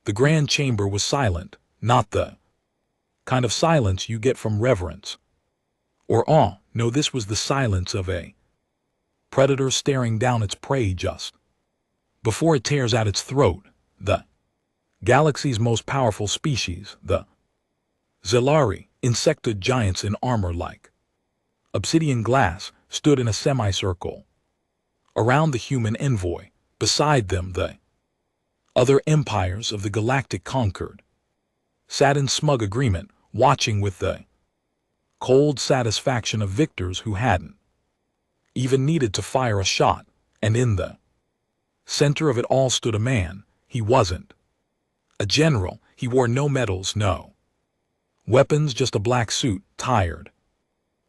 The grand chamber was silent, not the kind of silence you get from reverence or awe. No, this was the silence of a predator staring down its prey just before it tears out its throat. The galaxy's most powerful species, the Zelari, insectoid giants in armor like obsidian glass, stood in a semicircle around the human envoy. Beside them, the other empires of the galactic conquered sat in smug agreement, watching with the cold satisfaction of victors who hadn't even needed to fire a shot. And in the center of it all stood a man. He wasn't a general. He wore no medals, no weapons, just a black suit, tired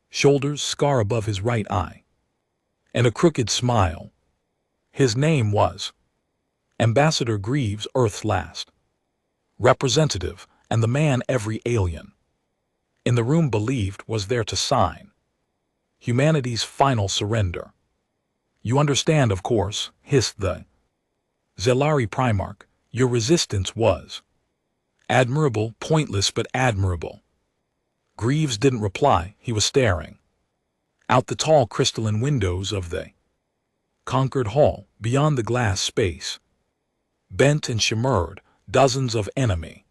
shoulders, scar above his right eye, and a crooked smile. His name was Ambassador Greaves, Earth's last representative, and the man every alien in the room believed was there to sign humanity's final surrender. "You understand, of course," hissed the Zelari Primarch. "Your resistance was admirable, pointless but admirable." Greaves didn't reply. He was staring out the tall crystalline windows of the conquered hall. Beyond the glass space bent and shimmered dozens of enemy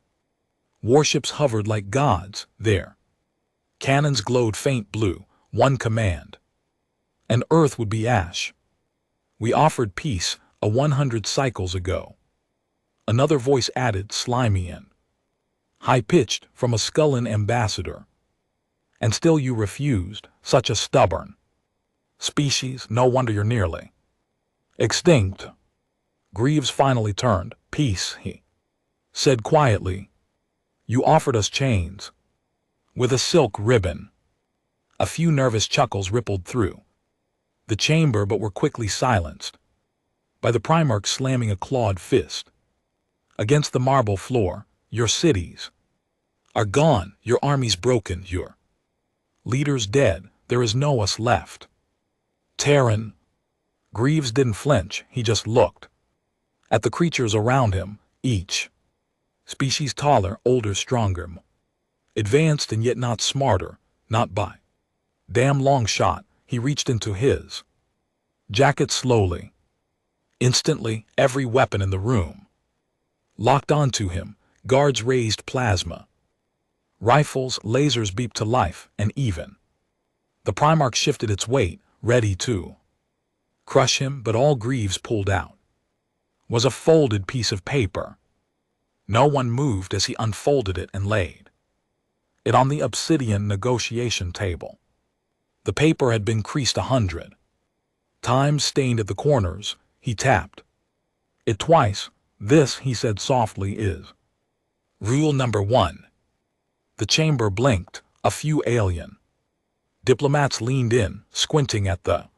warships hovered like gods there. Cannons glowed faint blue. One command, and Earth would be ash. "We offered peace 100 cycles ago," another voice added, slimy and high-pitched, from a Skullan ambassador. "And still you refused. Such a stubborn species. No wonder you're nearly extinct." Greaves finally turned. "Peace," he said quietly. "You offered us chains with a silk ribbon." A few nervous chuckles rippled through the chamber, but were quickly silenced by the Primarch slamming a clawed fist against the marble floor. "Your cities are gone, your armies broken, your leaders dead. There is no us left." Terran. Greaves didn't flinch. He just looked at the creatures around him, each species taller, older, stronger, advanced and yet not smarter, not by damn long shot. He reached into his jacket slowly. Instantly, every weapon in the room locked onto him. Guards raised plasma rifles, lasers beeped to life, and even the Primarch shifted its weight, ready to crush him. But all Greaves pulled out was a folded piece of paper. No one moved as he unfolded it and laid it on the obsidian negotiation table. The paper had been creased 100 times, stained at the corners. He tapped it twice. "This," he said softly, "is rule number 1. The chamber blinked. A few alien diplomats leaned in, squinting at the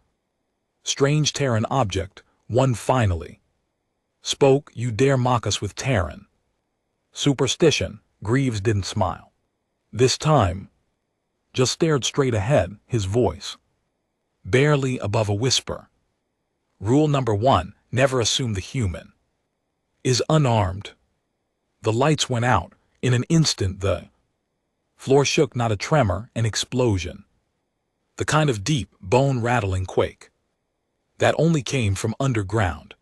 strange Terran object. One finally spoke. "You dare mock us with Terran superstition?" Greaves didn't smile this time, just stared straight ahead, his voice barely above a whisper. "Rule number 1, never assume the human is unarmed." The lights went out. In an instant the floor shook, not a tremor, an explosion. The kind of deep, bone-rattling quake that only came from underground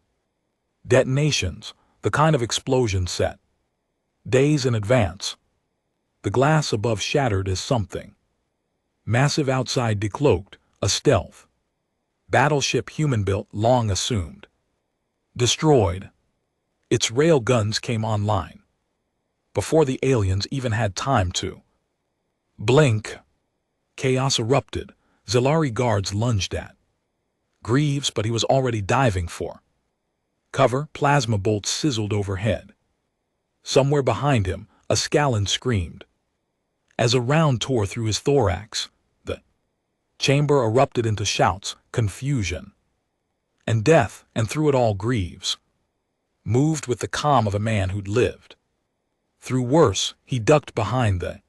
detonations, the kind of explosion set days in advance. The glass above shattered as something massive outside decloaked, a stealth battleship, human-built, long assumed destroyed. Its rail guns came online before the aliens even had time to blink. Chaos erupted. Zelari guards lunged at Greaves, but he was already diving for cover. Plasma bolts sizzled overhead. Somewhere behind him, a Skullan screamed as a round tore through his thorax. The chamber erupted into shouts, confusion, and death, and through it all Greaves moved with the calm of a man who'd lived through worse. He ducked behind the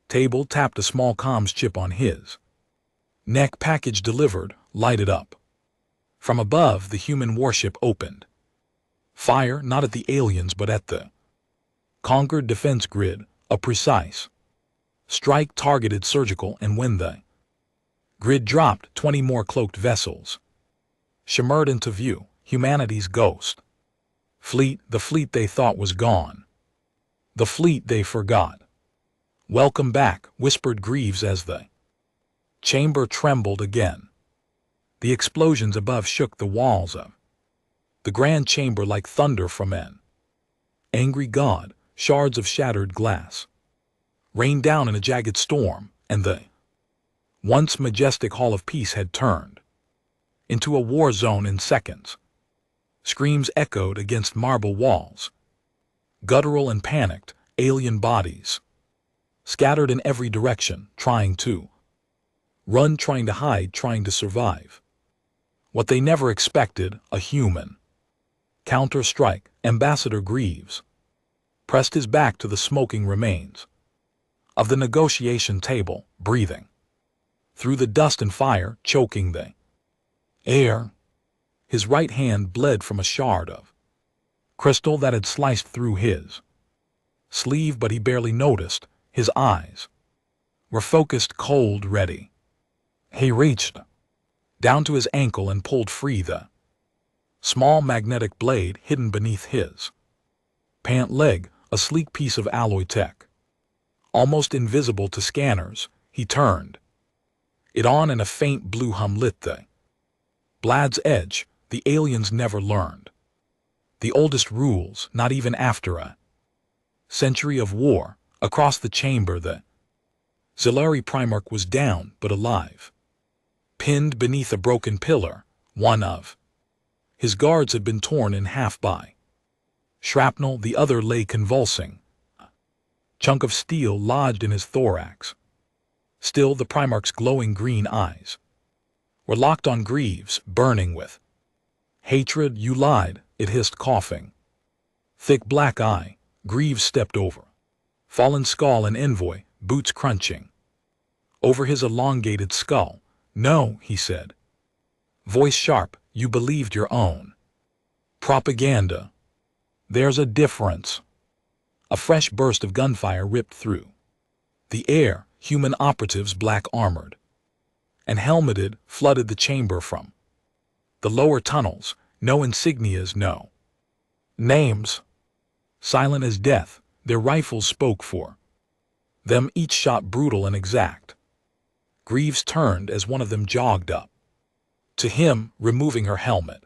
table, tapped a small comms chip on his neck. Package delivered, lighted up. From above, the human warship opened fire, not at the aliens but at the Conquered defense grid, a precise strike targeted surgical, and when the grid dropped, 20 more cloaked vessels shimmered into view, humanity's ghost fleet, the fleet they thought was gone, the fleet they forgot. Welcome back, whispered Greaves as the chamber trembled again. The explosions above shook the walls of the grand chamber like thunder from an angry god. Shards of shattered glass rained down in a jagged storm, and the once majestic Hall of Peace had turned into a war zone in seconds. Screams echoed against marble walls, guttural and panicked, alien bodies scattered in every direction, trying to run, trying to hide, trying to survive. What they never expected, a human counter-strike. Ambassador Greaves pressed his back to the smoking remains of the negotiation table, breathing through the dust and fire, choking the air. His right hand bled from a shard of crystal that had sliced through his sleeve, but he barely noticed. His eyes were focused, cold, ready. He reached down to his ankle and pulled free the small magnetic blade hidden beneath his pant leg, a sleek piece of alloy tech. Almost invisible to scanners, he turned it on and a faint blue hum lit the blad's edge. The aliens never learned the oldest rules, not even after a century of war. Across the chamber, the Zilari Primarch was down but alive. Pinned beneath a broken pillar, one of his guards had been torn in half by shrapnel, the other lay convulsing. A chunk of steel lodged in his thorax. Still, the Primarch's glowing green eyes were locked on Greaves, burning with hatred. You lied, it hissed, coughing. Thick black eye. Greaves stepped over fallen skull and envoy, boots crunching over his elongated skull. No, he said, voice sharp, you believed your own propaganda. There's a difference. A fresh burst of gunfire ripped through the air. Human operatives, black armored and helmeted, flooded the chamber from the lower tunnels. No insignias, no names. Silent as death, their rifles spoke for them, each shot brutal and exact. Greaves turned as one of them jogged up to him, removing her helmet.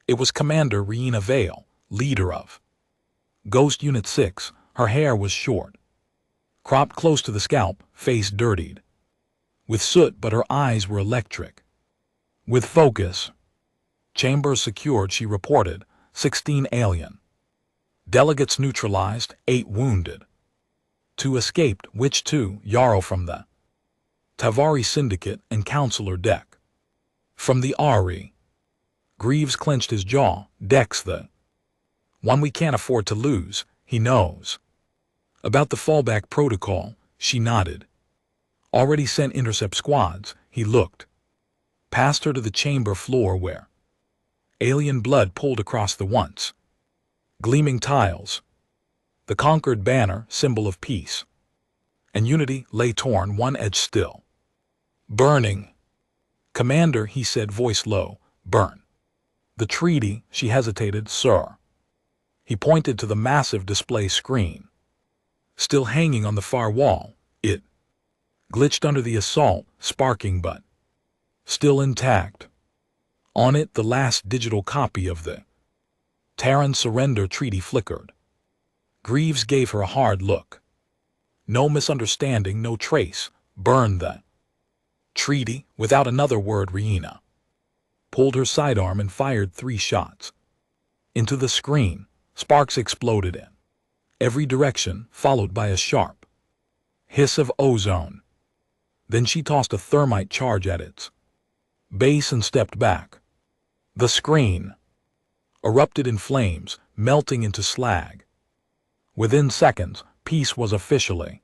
It was Commander Riena Vale, leader of Ghost Unit 6. Her hair was short, cropped close to the scalp, face dirtied with soot, but her eyes were electric with focus. Chamber secured, she reported. 16 alien delegates neutralized, 8 wounded. 2 escaped, which 2? Yarrow from the Tavari Syndicate and Counselor Deck from the RE. Greaves clenched his jaw. Deck's the one we can't afford to lose. He knows about the fallback protocol. She nodded. Already sent intercept squads. He looked past her to the chamber floor where alien blood pooled across the once gleaming tiles. The conquered banner, symbol of peace and unity, lay torn, one edge still burning. Commander, he said, voice low, burn the treaty. She hesitated. Sir. He pointed to the massive display screen still hanging on the far wall. It glitched under the assault, sparking but still intact. On it, the last digital copy of the Terran surrender treaty flickered. Greaves gave her a hard look. No misunderstanding, no trace. Burn the treaty. Without another word, Riena pulled her sidearm and fired 3 shots into the screen. Sparks exploded in every direction, followed by a sharp hiss of ozone. Then she tossed a thermite charge at its base and stepped back. The screen erupted in flames, melting into slag. Within seconds, peace was officially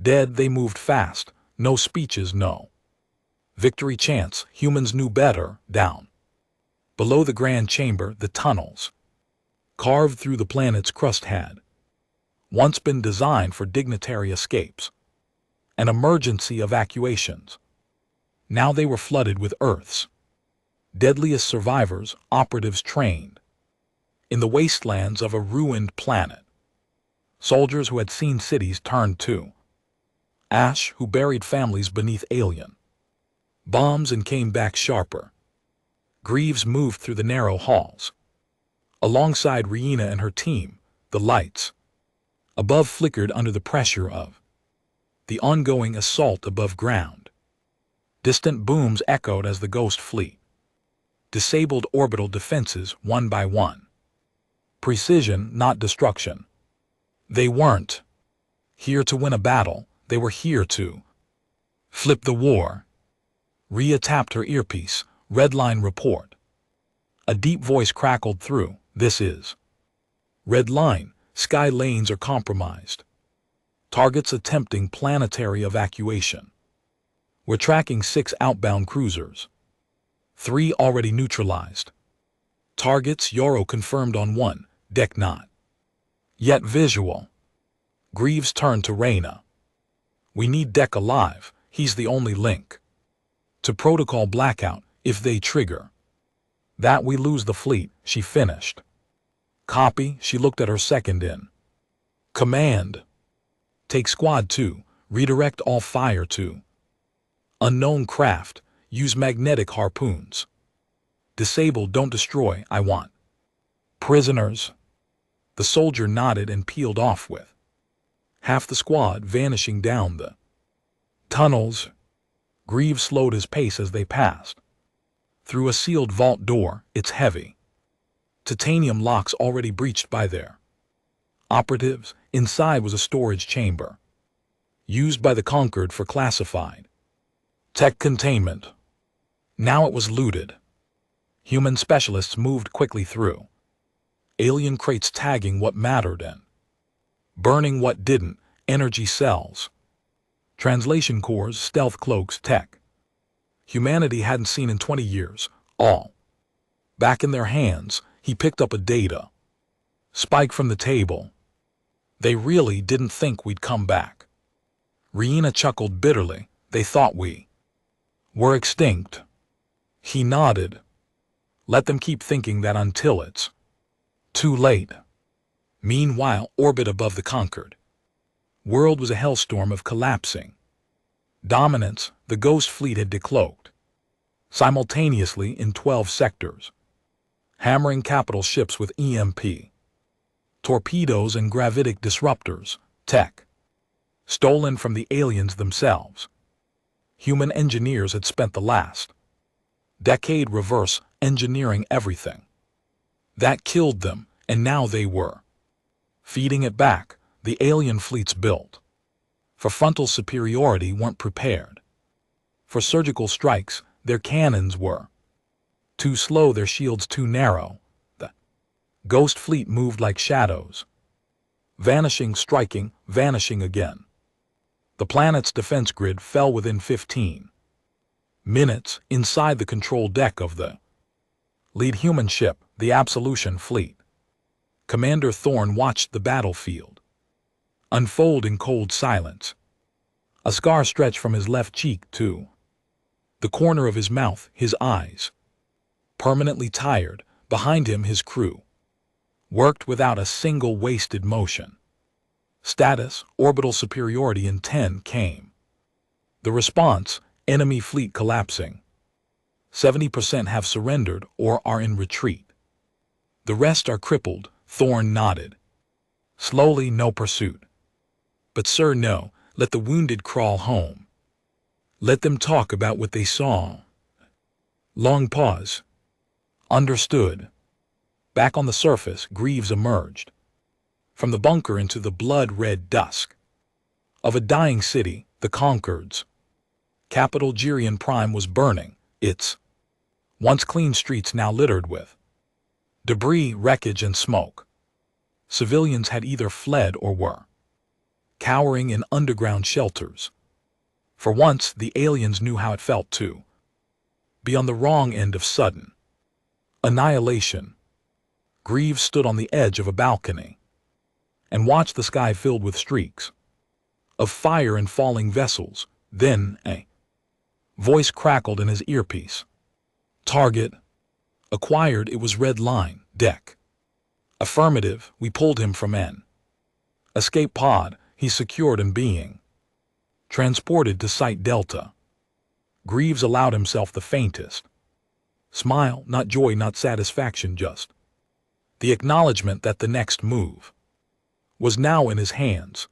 dead. They moved fast. No speeches, no victory chants. Humans knew better. Down below the grand chamber, the tunnels carved through the planet's crust had once been designed for dignitary escapes and emergency evacuations. Now they were flooded with Earth's deadliest survivors, operatives trained in the wastelands of a ruined planet. Soldiers who had seen cities turned to ash, who buried families beneath alien bombs and came back sharper. Greaves moved through the narrow halls. Alongside Rihanna and her team, the lights above flickered under the pressure of the ongoing assault above ground. Distant booms echoed as the Ghost Fleet disabled orbital defenses one by one. Precision, not destruction. They weren't here to win a battle, they were here to flip the war. Rhea tapped her earpiece. Red line report. A deep voice crackled through. This is Red line. Sky lanes are compromised. Targets attempting planetary evacuation. We're tracking 6 outbound cruisers. 3 already neutralized. Targets Euro confirmed on 1, deck not yet visual. Greaves turned to Reyna. We need Deck alive, he's the only link to protocol blackout. If they trigger that, we lose the fleet, she finished. Copy. She looked at her second in command. Take Squad 2, redirect all fire to unknown craft, use magnetic harpoons. Disable, don't destroy, I want prisoners. The soldier nodded and peeled off with half the squad vanishing down the tunnels. Greaves slowed his pace as they passed through a sealed vault door. Its heavy titanium locks already breached by their operatives. Inside was a storage chamber used by the Conquered for classified tech containment. Now it was looted. Human specialists moved quickly through alien crates, tagging what mattered and burning what didn't. Energy cells, translation cores, stealth cloaks, tech humanity hadn't seen in 20 years, all back in their hands. He picked up a data spike from the table. They really didn't think we'd come back. Rihanna chuckled bitterly. They thought we were extinct. He nodded. Let them keep thinking that until it's too late. Meanwhile, orbit above the Conquered world was a hellstorm of collapsing dominance. The Ghost Fleet had decloaked simultaneously in 12 sectors, hammering capital ships with EMP torpedoes and gravitic disruptors, tech stolen from the aliens themselves. Human engineers had spent the last decade reverse engineering everything that killed them, and now they were feeding it back. The alien fleets built for frontal superiority weren't prepared for surgical strikes. Their cannons were too slow, their shields too narrow. The Ghost Fleet moved like shadows, vanishing, striking, vanishing again. The planet's defense grid fell within 15 minutes. Inside the control deck of the lead human ship, the Absolution Fleet, Commander Thorne watched the battlefield unfold in cold silence. A scar stretched from his left cheek to the corner of his mouth, his eyes permanently tired. Behind him, his crew worked without a single wasted motion. Status: orbital superiority in 10 came. The response: enemy fleet collapsing. 70% have surrendered or are in retreat. The rest are crippled. Thorne nodded. Slowly, no pursuit. But sir, no, let the wounded crawl home. Let them talk about what they saw. Long pause. Understood. Back on the surface, Greaves emerged from the bunker into the blood-red dusk of a dying city. The Conquereds capital, Gerion Prime, was burning, its once clean streets now littered with debris, wreckage, and smoke. Civilians had either fled or were cowering in underground shelters. For once, the aliens knew how it felt to be on the wrong end of sudden annihilation. Greaves stood on the edge of a balcony. and watched the sky filled with streaks of fire and falling vessels. Then a voice crackled in his earpiece. Target acquired. It was red line. Deck. Affirmative. We pulled him from an escape pod. He's secured and being transported to Site Delta. Greaves allowed himself the faintest smile, not joy, not satisfaction, just the acknowledgement that the next move was now in his hands.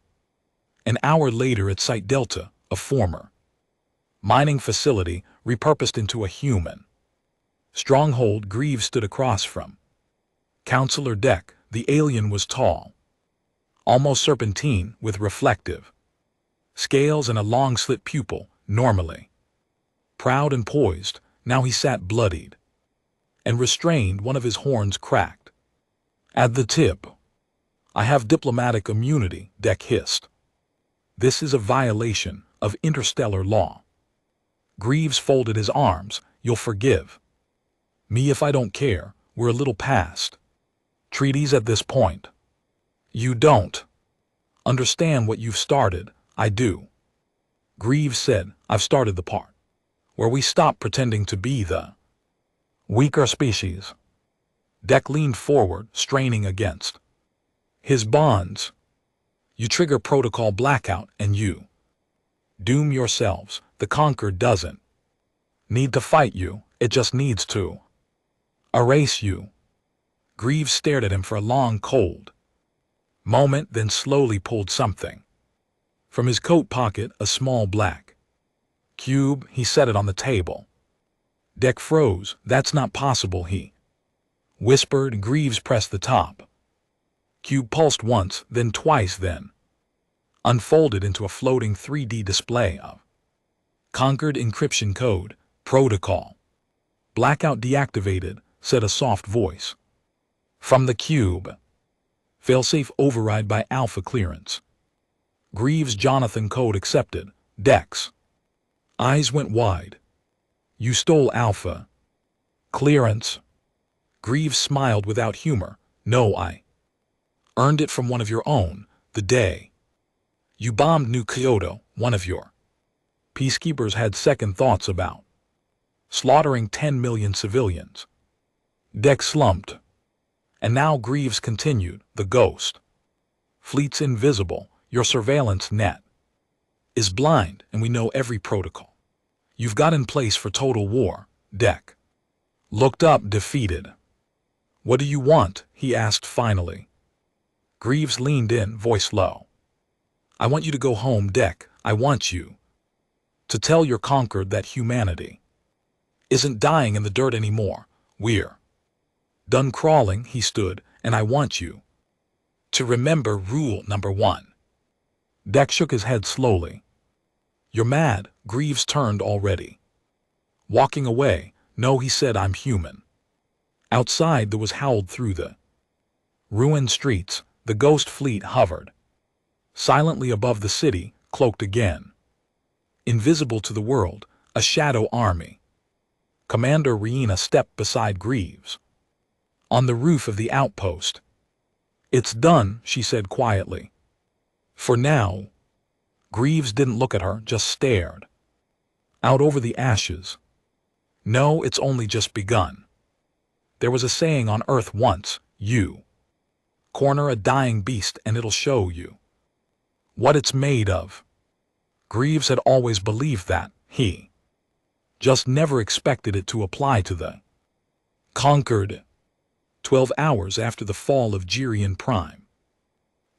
An hour later at Site Delta, a former mining facility repurposed into a human stronghold, Greaves stood across from Counselor Deck. The alien was tall, almost serpentine, with reflective scales and a long slit pupil. Normally proud and poised, now he sat bloodied and restrained, one of his horns cracked at the tip. I have diplomatic immunity, Deck hissed. This is a violation of interstellar law. Greaves folded his arms. You'll forgive me if I don't care. We're a little past treaties at this point. You don't understand what you've started. I do. Greaves said, I've started the part where we stop pretending to be the weaker species. Deck leaned forward, straining against his bonds. You trigger protocol blackout and you doom yourselves. The Conquered doesn't need to fight you, it just needs to erase you. Greaves stared at him for a long, cold moment, then slowly pulled something from his coat pocket, a small black cube. He set it on the table. Deck froze. That's not possible, he whispered. Greaves pressed the top. Cube pulsed once, then twice, then unfolded into a floating 3D display of Conquered encryption code. Protocol blackout deactivated, said a soft voice from the cube. Failsafe override by Alpha clearance. Greaves' Jonathan code accepted. Deck's eyes went wide. You stole Alpha clearance? Greaves smiled without humor. No, I earned it from one of your own. The day you bombed New Kyoto, one of your peacekeepers had second thoughts about slaughtering 10 million civilians. Deck slumped. And now Greaves continued, the ghost fleet's invisible. Your surveillance net is blind, and we know every protocol you've got in place for total war. Deck looked up, defeated. What do you want? He asked finally. Greaves leaned in, voice low. I want you to go home, Deck. I want you to tell your Conquered that humanity isn't dying in the dirt anymore. We're done crawling. He stood, and I want you to remember rule number 1. Deck shook his head slowly. You're mad. Greaves turned already walking away. No, he said, I'm human. Outside there was howled through the ruined streets. The ghost fleet hovered silently above the city, cloaked again, invisible to the world, a shadow army. Commander Riena stepped beside Greaves on the roof of the outpost. It's done, she said quietly. For now. Greaves didn't look at her, just stared out over the ashes. No, it's only just begun. There was a saying on Earth once, you corner a dying beast and it'll show you what it's made of. Greaves had always believed that. He just never expected it to apply to the Conquered. 12 hours after the fall of Girion Prime,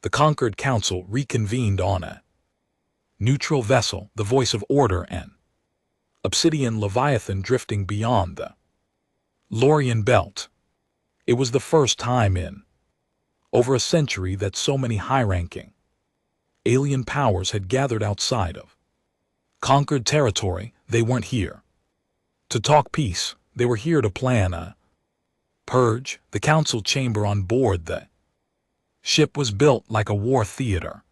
the Conquered Council reconvened on a neutral vessel, the voice of order and obsidian leviathan drifting beyond the Lorian belt. It was the first time in over a century that so many high-ranking alien powers had gathered outside of Conquered territory. They weren't here to talk peace. They were here to plan a purge. The council chamber on board the ship was built like a war theater,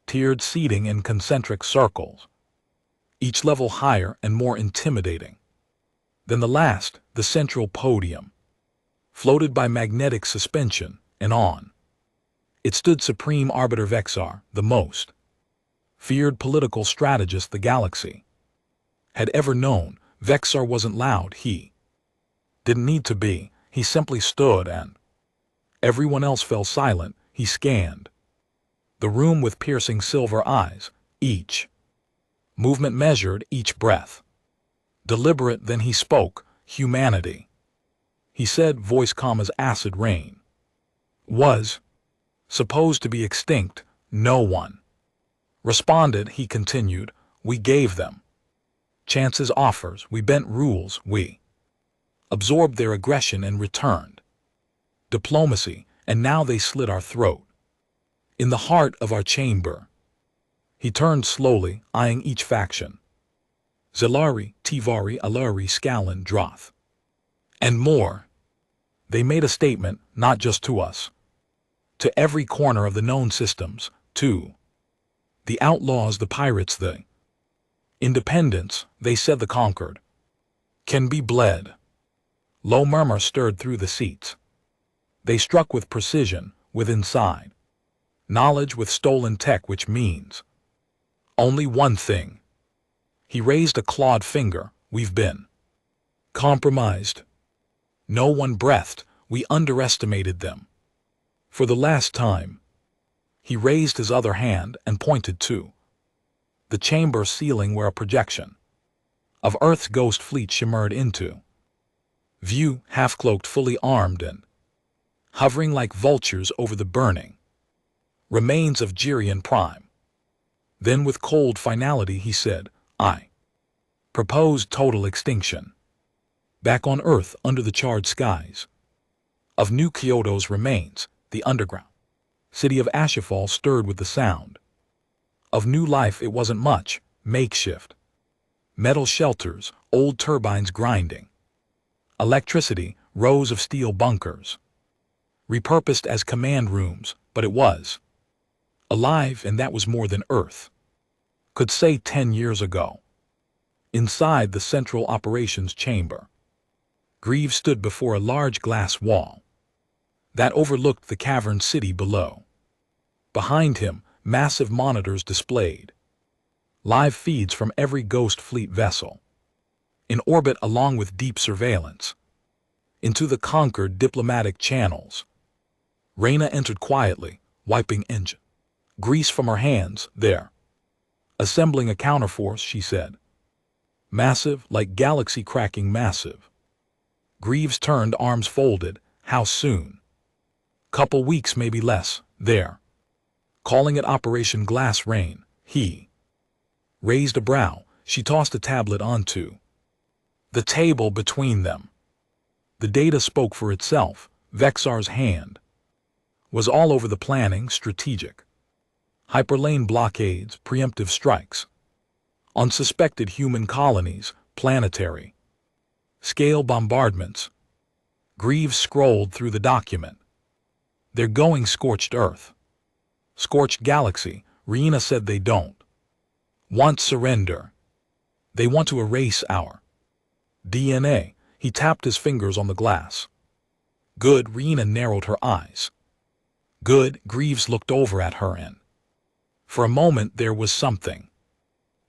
tiered seating in concentric circles, each level higher and more intimidating than the last. The central podium floated by magnetic suspension, and on It stood supreme arbiter Vexar, the most feared political strategist the galaxy had ever known. Vexar wasn't loud, he didn't need to be, he simply stood and everyone else fell silent. He scanned the room with piercing silver eyes, each movement measured, each breath deliberate. Then he spoke. Humanity, he said, voice calm as acid rain, was supposed to be extinct. No one responded. He continued, we gave them chances, offers, we bent rules, we absorbed their aggression and returned diplomacy, and now they slit our throat in the heart of our chamber. He turned slowly, eyeing each faction. Zelari, Tivari, Alari, Scallon, Droth, and more. They made a statement, not just to us, to every corner of the known systems, to the outlaws, the pirates, the independents. They said the conquered can be bled. Low murmur stirred through the seats. They struck with precision, with inside knowledge, with stolen tech, which means only one thing. He raised a clawed finger. We've been compromised. No one breathed. We underestimated them. For the last time. He raised his other hand and pointed to the chamber ceiling, where a projection of Earth's ghost fleet shimmered into view, half-cloaked, fully armed, and hovering like vultures over the burning remains of Jirian Prime. Then with cold finality he said, I propose total extinction. Back on Earth, under the charred skies of New Kyoto's remains, the underground city of HFY stirred with the sound of new life. It wasn't much, makeshift metal shelters, old turbines grinding electricity, rows of steel bunkers repurposed as command rooms, but it was alive, and that was more than Earth could say 10 years ago. Inside the central operations chamber, Greaves stood before a large glass wall that overlooked the cavern city below. Behind him, massive monitors displayed live feeds from every Ghost Fleet vessel in orbit, along with deep surveillance into the conquered diplomatic channels. Reyna entered quietly, wiping engine grease from her hands. There, assembling a counterforce, she said. Massive, like galaxy-cracking massive. Greaves turned, arms folded. How soon? Couple weeks, maybe less. There, calling it Operation Glass Rain. He raised a brow. She tossed a tablet onto the table between them. The data spoke for itself. Vexar's hand was all over the planning, strategic hyperlane blockades, preemptive strikes on suspected human colonies, planetary scale bombardments. Greaves scrolled through the document. They're going scorched Earth, scorched galaxy. Reyna said they don't want surrender. They want to erase our DNA. He tapped his fingers on the glass. Good. Reyna narrowed her eyes. Good. Greaves looked over at her, and for a moment there was something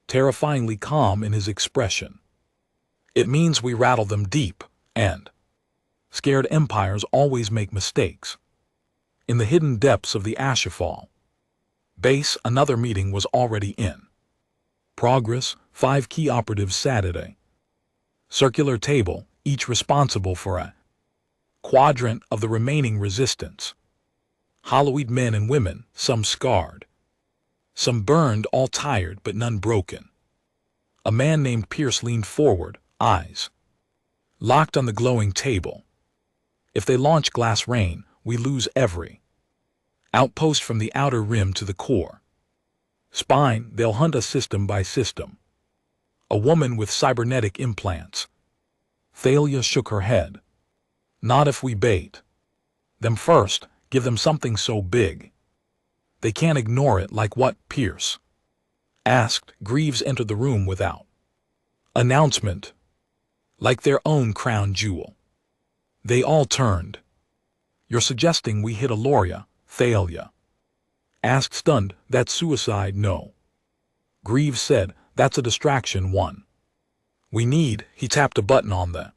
terrifyingly calm in his expression. It means we rattle them deep, and scared empires always make mistakes. In the hidden depths of the HFY base, another meeting was already in progress. 5 key operatives sat at a circular table, each responsible for a quadrant of the remaining resistance. Hollow-eyed men and women, some scarred, some burned, all tired but none broken. A man named Pierce leaned forward, eyes locked on the glowing table. If they launch Glass Rain, we lose every outpost from the outer rim to the core spine. They'll hunt us system by system. A woman with cybernetic implants. Thalia shook her head. Not if we bait them first, give them something so big they can't ignore it. Like what? Pierce asked. Greaves entered the room without announcement, like their own crown jewel. They all turned. You're suggesting we hit Aloria, Thalia? Asked stunned, that's suicide, no. Greaves said, that's a distraction, one. We need, he tapped a button on the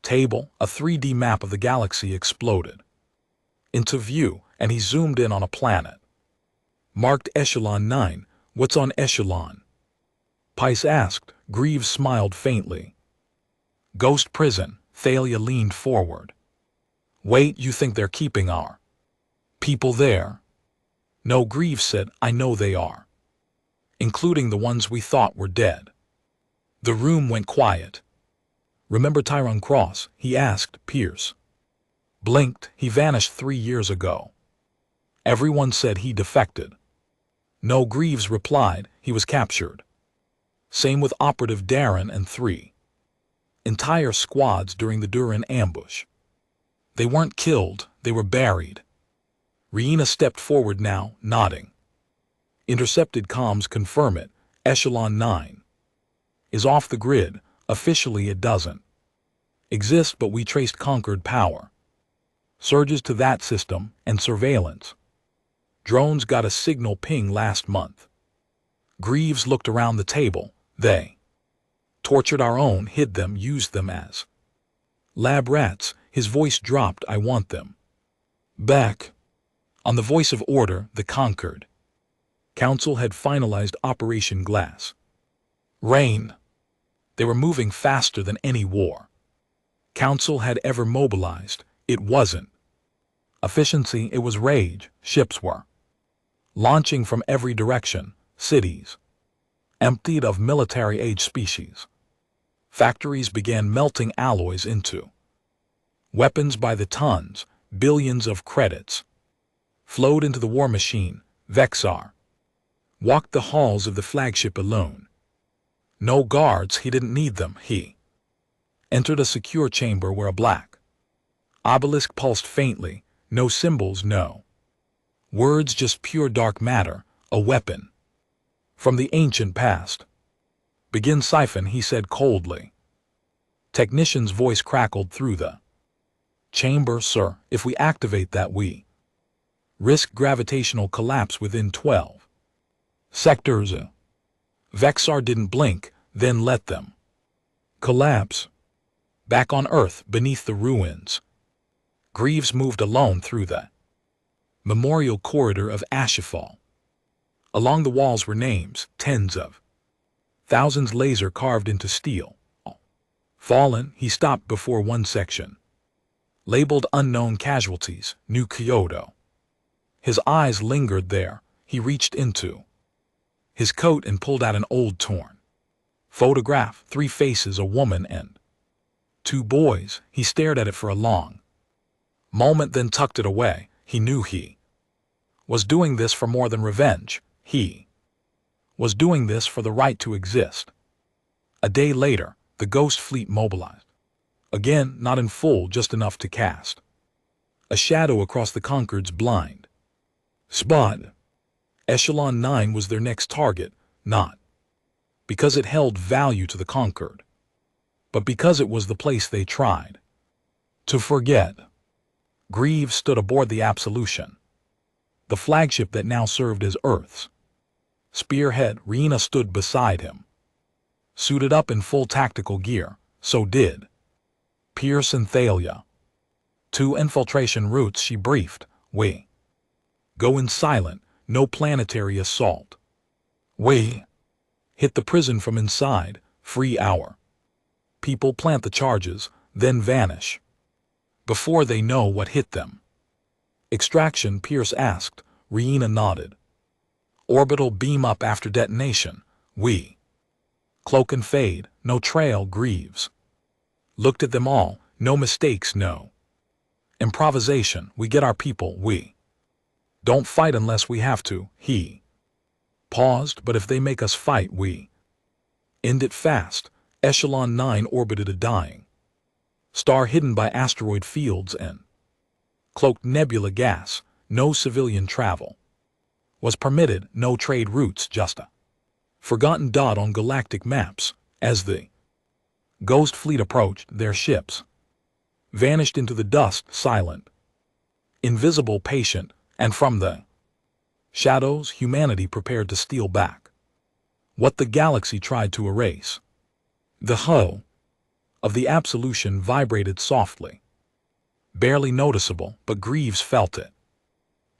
table, a 3D map of the galaxy exploded into view, and he zoomed in on a planet. Marked Echelon 9, what's on Echelon? Pice asked. Greaves smiled faintly. Ghost prison, Thalia leaned forward. Wait, you think they're keeping our people there? No, Greaves said, I know they are. Including the ones we thought were dead. The room went quiet. Remember Tyrone Cross? He asked Pierce. Blinked, he vanished 3 years ago. Everyone said he defected. No, Greaves replied, he was captured. Same with Operative Darren and 3 entire squads during the Durin ambush. They weren't killed, they were buried. Riina stepped forward now, nodding. Intercepted comms confirm it, Echelon 9 is off the grid, officially it doesn't exist, but we traced conquered power. Surges to that system and surveillance. Drones got a signal ping last month. Greaves looked around the table. They tortured our own, hid them, used them as lab rats. His voice dropped. I want them back. On the voice of order, the conquered Council had finalized Operation Glass Rain. They were moving faster than any war Council had ever mobilized. It wasn't efficiency, it was rage. Ships were launching from every direction, cities emptied of military-age species. Factories began melting alloys into weapons by the tons. Billions of credits flowed into the war machine. Vexar walked the halls of the flagship alone. No guards, he didn't need them. He entered a secure chamber where a black obelisk pulsed faintly. No symbols, no words, just pure dark matter, a weapon from the ancient past. Begin siphon, he said coldly. Technician's voice crackled through the chamber. Sir, if we activate that, we risk gravitational collapse within 12 sectors. Vexar didn't blink, then let them collapse. Back on Earth, beneath the ruins, Greaves moved alone through the memorial corridor of HFY. Along the walls were names, tens of thousands laser carved into steel. Fallen, he stopped before one section. Labeled unknown casualties, New Kyoto. His eyes lingered there. He reached into his coat and pulled out an old torn photograph, 3 faces, a woman and 2 boys. He stared at it for a long moment, then tucked it away. He knew he was doing this for more than revenge. He was doing this for the right to exist. A day later, the Ghost Fleet mobilized. Again, not in full, just enough to cast a shadow across the Conquered's blind spot. Echelon 9 was their next target, not because it held value to the Conquered, but because it was the place they tried to forget. Greaves stood aboard the Absolution, the flagship that now served as Earth's spearhead. Riina stood beside him, suited up in full tactical gear. So did Pierce and Thalia. 2 infiltration routes, she briefed. We go in silent, no planetary assault. We hit the prison from inside, free our people, plant the charges, then vanish before they know what hit them. Extraction, Pierce asked. Riina nodded. Orbital beam up after detonation. We cloak and fade, no trail. Greaves looked at them all. No mistakes, no improvisation. We get our people. We don't fight unless we have to. He paused, but if they make us fight, we end it fast. Echelon 9 orbited a dying star hidden by asteroid fields and cloaked nebula gas. No civilian travel was permitted, no trade routes, just a forgotten dot on galactic maps. As the Ghost Fleet approached, their ships vanished into the dust, silent, invisible, patient, and from the Shadows humanity prepared to steal back. What the galaxy tried to erase. The hull of the Absolution vibrated softly. Barely noticeable, but Greaves felt it.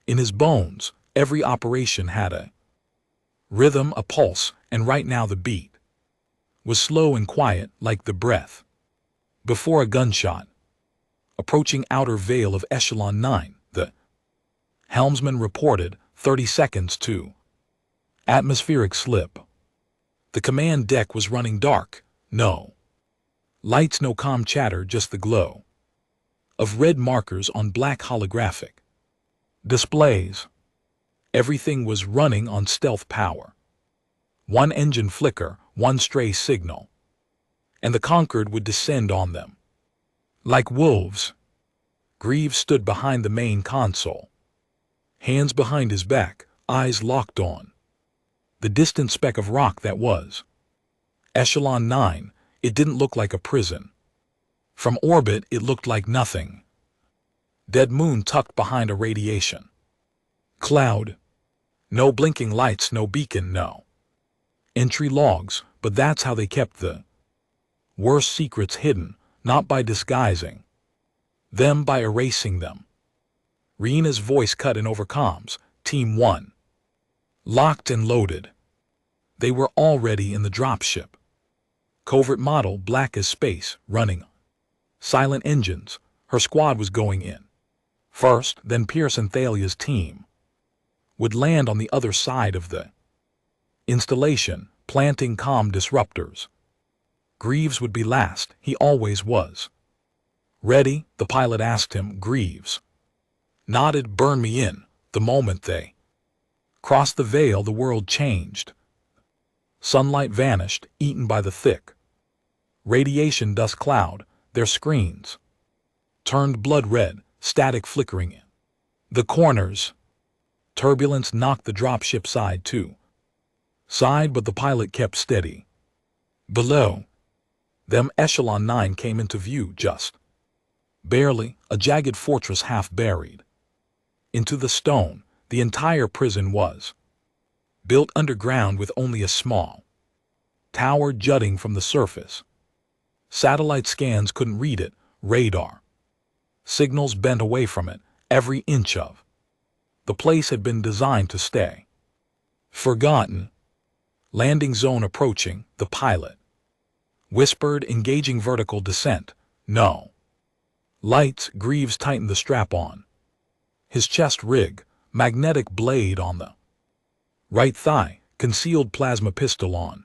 In his bones, every operation had a rhythm, a pulse, and right now the beat was slow and quiet like the breath before a gunshot. Approaching outer veil of Echelon 9, the helmsman reported 30 seconds to atmospheric slip. The command deck was running dark. No lights, no comm chatter, just the glow of red markers on black holographic displays. Everything was running on stealth power. One engine flicker, one stray signal, and the conquered would descend on them. Like wolves. Greaves stood behind the main console, hands behind his back, eyes locked on the distant speck of rock that was Echelon 9. It didn't look like a prison. From orbit, it looked like nothing. Dead moon tucked behind a radiation cloud. No blinking lights, no beacon, no entry logs, but that's how they kept the worst secrets hidden, not by disguising them, by erasing them. Reena's voice cut in over comms. Team 1. Locked and loaded. They were already in the dropship. Covert model, black as space, running silent engines. Her squad was going in first, then Pierce and Thalia's team would land on the other side of the installation, planting comm disruptors. Greaves would be last. He always was. Ready? The pilot asked him. Greaves nodded. Burn me in. The moment they crossed the veil, the world changed. Sunlight vanished, eaten by the thick radiation dust cloud. Their screens turned blood red, static flickering in the corners. Turbulence knocked the dropship side to side, but the pilot kept steady. Below them, Echelon 9 came into view, just barely, a jagged fortress half buried into the stone. The entire prison was built underground with only a small tower jutting from the surface. Satellite scans couldn't read it, radar signals bent away from it. Every inch of the place had been designed to stay forgotten. Landing zone approaching, the pilot whispered, engaging vertical descent. No lights. Greaves tightened the strap on his chest rig, magnetic blade on the right thigh, concealed plasma pistol on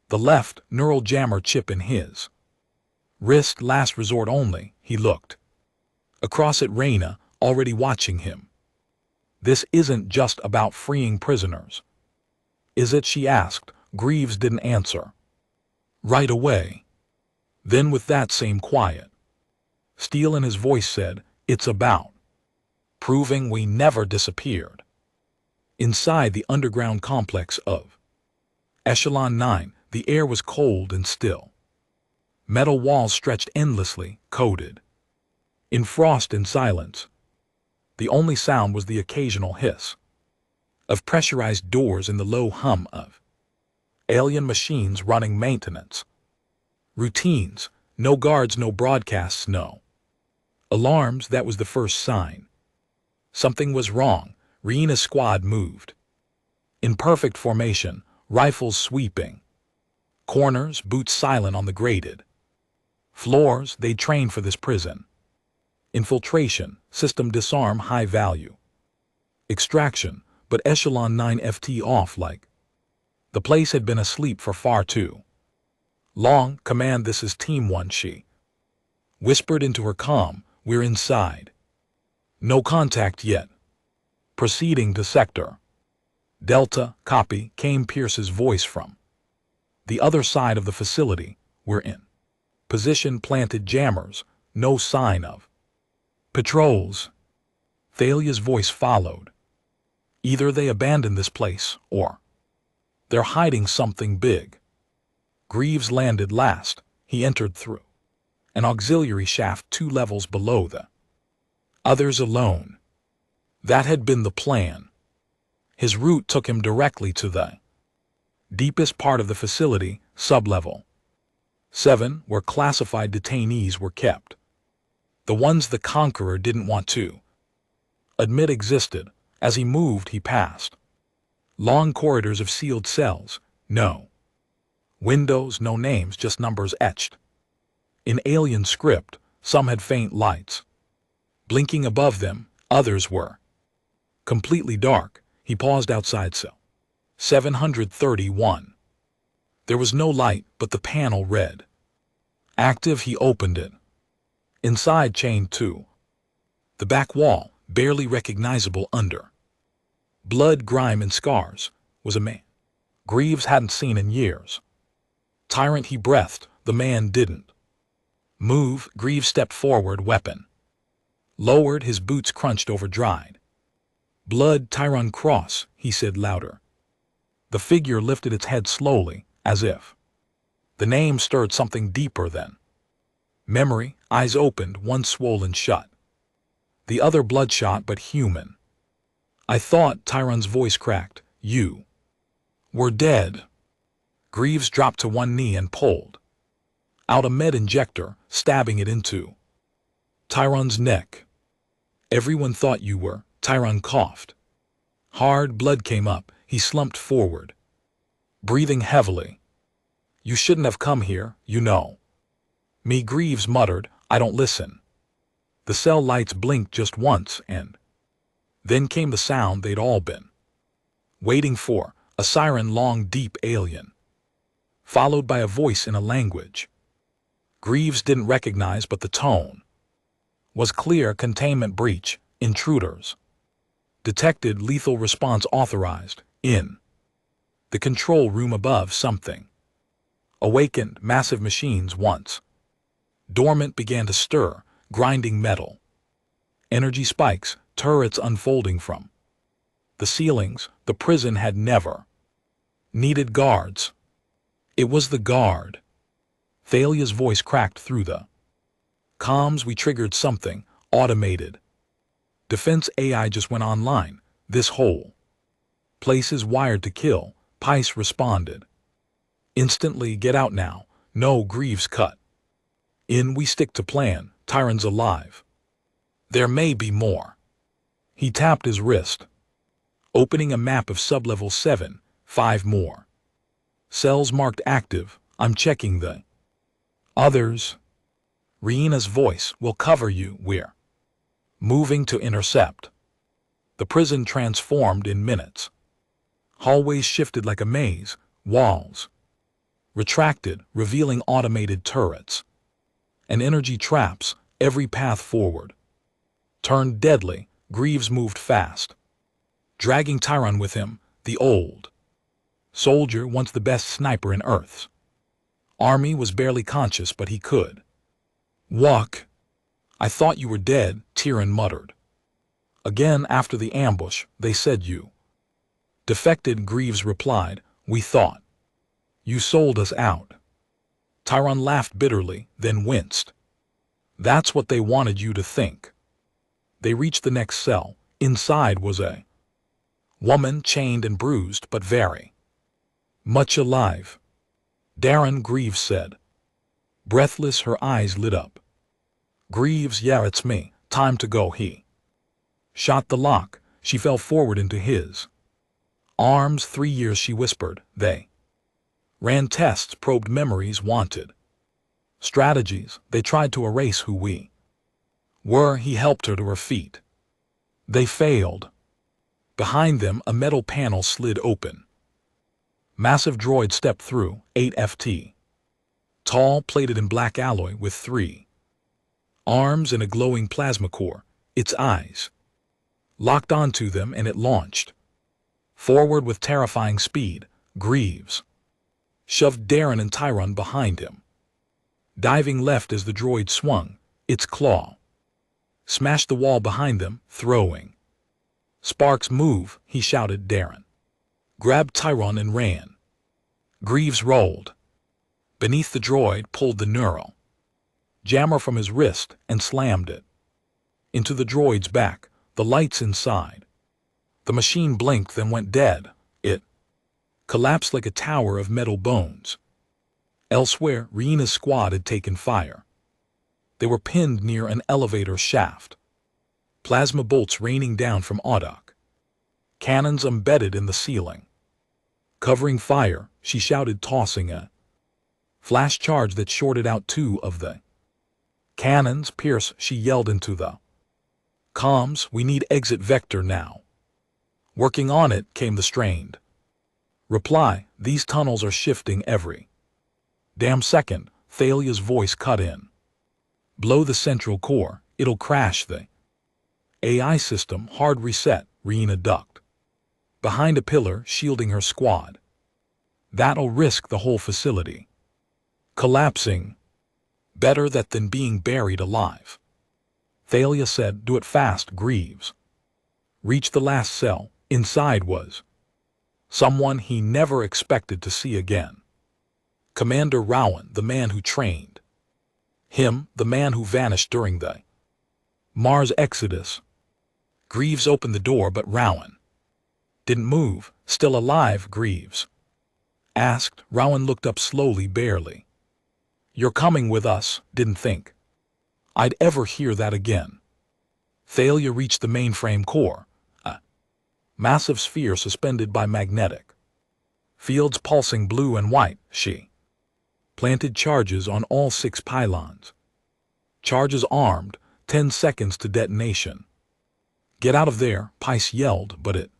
the left, neural jammer chip in his wrist, last resort only. He looked across at Reina, already watching him. This isn't just about freeing prisoners, is it? She asked. Greaves didn't answer right away. Then, with that same quiet steel in his voice, said, it's about proving we never disappeared. Inside the underground complex of Echelon 9, the air was cold and still. Metal walls stretched endlessly, coated in frost and silence. The only sound was the occasional hiss of pressurized doors and the low hum of alien machines running maintenance routines. No guards, no broadcasts, no alarms. That was the first sign something was wrong. Reena's squad moved in perfect formation, rifles sweeping corners, boots silent on the graded floors. They trained for this prison. Infiltration, system disarm, high value extraction, but Echelon 9 FT off like the place had been asleep for far too long. Command, this is Team 1, she whispered into her comm. We're inside. No contact yet. Proceeding to Sector Delta. Copy, came Pierce's voice from the other side of the facility. We're in position, planted jammers. No sign of patrols. Thalia's voice followed. Either they abandoned this place, or they're hiding something big. Greaves landed last. He entered through an auxiliary shaft 2 levels below the others alone. That had been the plan. His route took him directly to the deepest part of the facility, sublevel 7, where classified detainees were kept. The ones the Conqueror didn't want to admit existed. As he moved, he passed long corridors of sealed cells. No windows, no names, just numbers etched in alien script. Some had faint lights blinking above them, others were completely dark. He paused outside cell 731. There was no light, but the panel read active. He opened it. Inside, chained to the back wall, barely recognizable under blood, grime, and scars, was a man Greaves hadn't seen in years. Tyrant, he breathed. The man didn't move. Greaves stepped forward, weapon lowered. His boots crunched over dried blood. Tyrant Cross, he said louder. The figure lifted its head slowly, as if the name stirred something deeper than memory. Eyes opened, one swollen shut, the other bloodshot but human. I thought, Tyrant's voice cracked, you were dead. Greaves dropped to one knee and pulled out a med injector, stabbing it into Tyrant's neck. Everyone thought you were. Tyrant coughed. Hard blood came up. He slumped forward, breathing heavily. You shouldn't have come here, you know. Me, Greaves muttered. I don't listen. The cell lights blinked just once, and then came the sound they'd all been waiting for, a siren, long, deep, alien, followed by a voice in a language Greaves didn't recognize, but the tone was clear. Containment breach. Intruders detected. Lethal response authorized. In the control room above, something awakened. Massive machines, once dormant, began to stir, grinding metal. Energy spikes, turrets unfolding from the ceilings. The prison had never needed guards. It was the guard. Thalia's voice cracked through the comms. We triggered something automated. Defense AI just went online. This whole place is wired to kill. Pice responded instantly. Get out now. No. Greaves cut in. We stick to plan. Tyrant's alive. There may be more. He tapped his wrist, opening a map of sublevel 7. 5 more cells marked active. I'm checking the others. Riena's voice will cover you. We're moving to intercept. The prison transformed in minutes. Hallways shifted like a maze. Walls retracted, revealing automated turrets and energy traps. Every path forward turned deadly. Greaves moved fast, dragging Tyrant with him, the old soldier, once the best sniper in Earth's army, was barely conscious, but he could walk. I thought you were dead, Tyrion muttered. Again, after the ambush, they said you defected. Greaves replied, we thought you sold us out. Tyrant laughed bitterly, then winced. That's what they wanted you to think. They reached the next cell. Inside was a woman, chained and bruised, but very much alive. Darren, Greaves said. Breathless, her eyes lit up. Greaves, yeah, it's me. Time to go. He shot the lock. She fell forward into his arms. 3 years, she whispered. They ran tests, probed memories, wanted strategies. They tried to erase who we were. He helped her to her feet. They failed. Behind them, a metal panel slid open. Massive droid stepped through, 8FT. Tall, plated in black alloy with 3 arms and a glowing plasma core. Its eyes locked onto them, and it launched forward with terrifying speed. Greaves shoved Darren and Tyrant behind him, diving left as the droid swung. Its claw smashed the wall behind them, throwing sparks. Move, he shouted. Darren grabbed Tyrant and ran. Greaves rolled beneath the droid, pulled the neural jammer from his wrist, and slammed it into the droid's back. The lights inside The machine blinked, then went dead. It collapsed like a tower of metal bones. Elsewhere, Riena's squad had taken fire. They were pinned near an elevator shaft. Plasma bolts raining down from Audoc. Cannons embedded in the ceiling. Covering fire, she shouted, tossing a flash charge that shorted out two of the cannons. Pierce, she yelled into the comms, we need exit vector now. Working on it, came the strained reply. These tunnels are shifting every damn second. Thalia's voice cut in. Blow the central core, it'll crash the AI system. Hard reset. Riina ducked behind a pillar, shielding her squad. That'll risk the whole facility collapsing. Better that than being buried alive. Thalia said, do it fast, Greaves. Reach the last cell. Inside was someone he never expected to see again. Commander Rowan, the man who trained him, the man who vanished during the Mars Exodus. Greaves opened the door, but Rowan didn't move. Still alive, Greaves asked. Rowan looked up slowly, barely. You're coming with us. Didn't think I'd ever hear that again. Thalia reached the mainframe core, a massive sphere suspended by magnetic fields pulsing blue and white. She planted charges on all 6 pylons. Charges armed, 10 seconds to detonation. Get out of there, Pice yelled, but it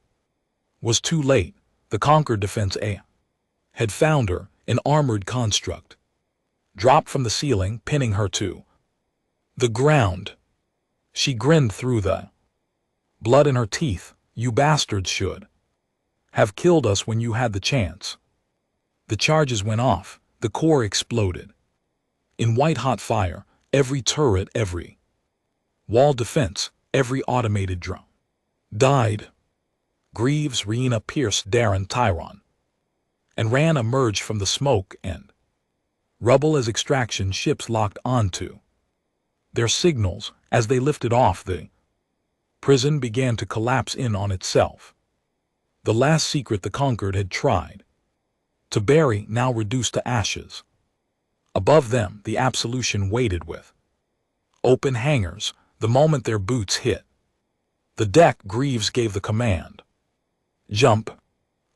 was too late. The Conquered Defense A had found her, an armored construct. Dropped from the ceiling, pinning her to the ground. She grinned through the blood in her teeth. You bastards should have killed us when you had the chance. The charges went off. The core exploded. In white-hot fire, every turret, every wall defense, every automated drone died. Greaves, Riina, Pierce, Darren, Tyron, and Ran emerged from the smoke and rubble as extraction ships locked onto their signals. As they lifted off, the prison began to collapse in on itself. The last secret the Conquered had tried to bury, now reduced to ashes. Above them, the Absolution waited with open hangars. The moment their boots hit the deck, Greaves gave the command. Jump.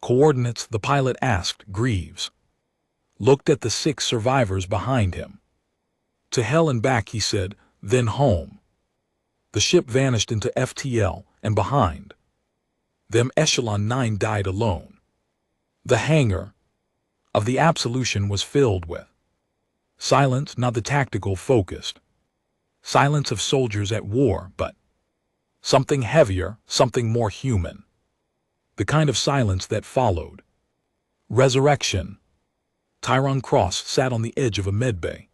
Coordinates, the pilot asked. Greaves looked at the 6 survivors behind him. To hell and back, he said, then home. The ship vanished into FTL, and behind them Echelon 9 died alone. The hangar of the Absolution was filled with silence, not the tactical focused silence of soldiers at war, but something heavier, something more human. The kind of silence that followed resurrection. Tyrone Cross sat on the edge of a medbay.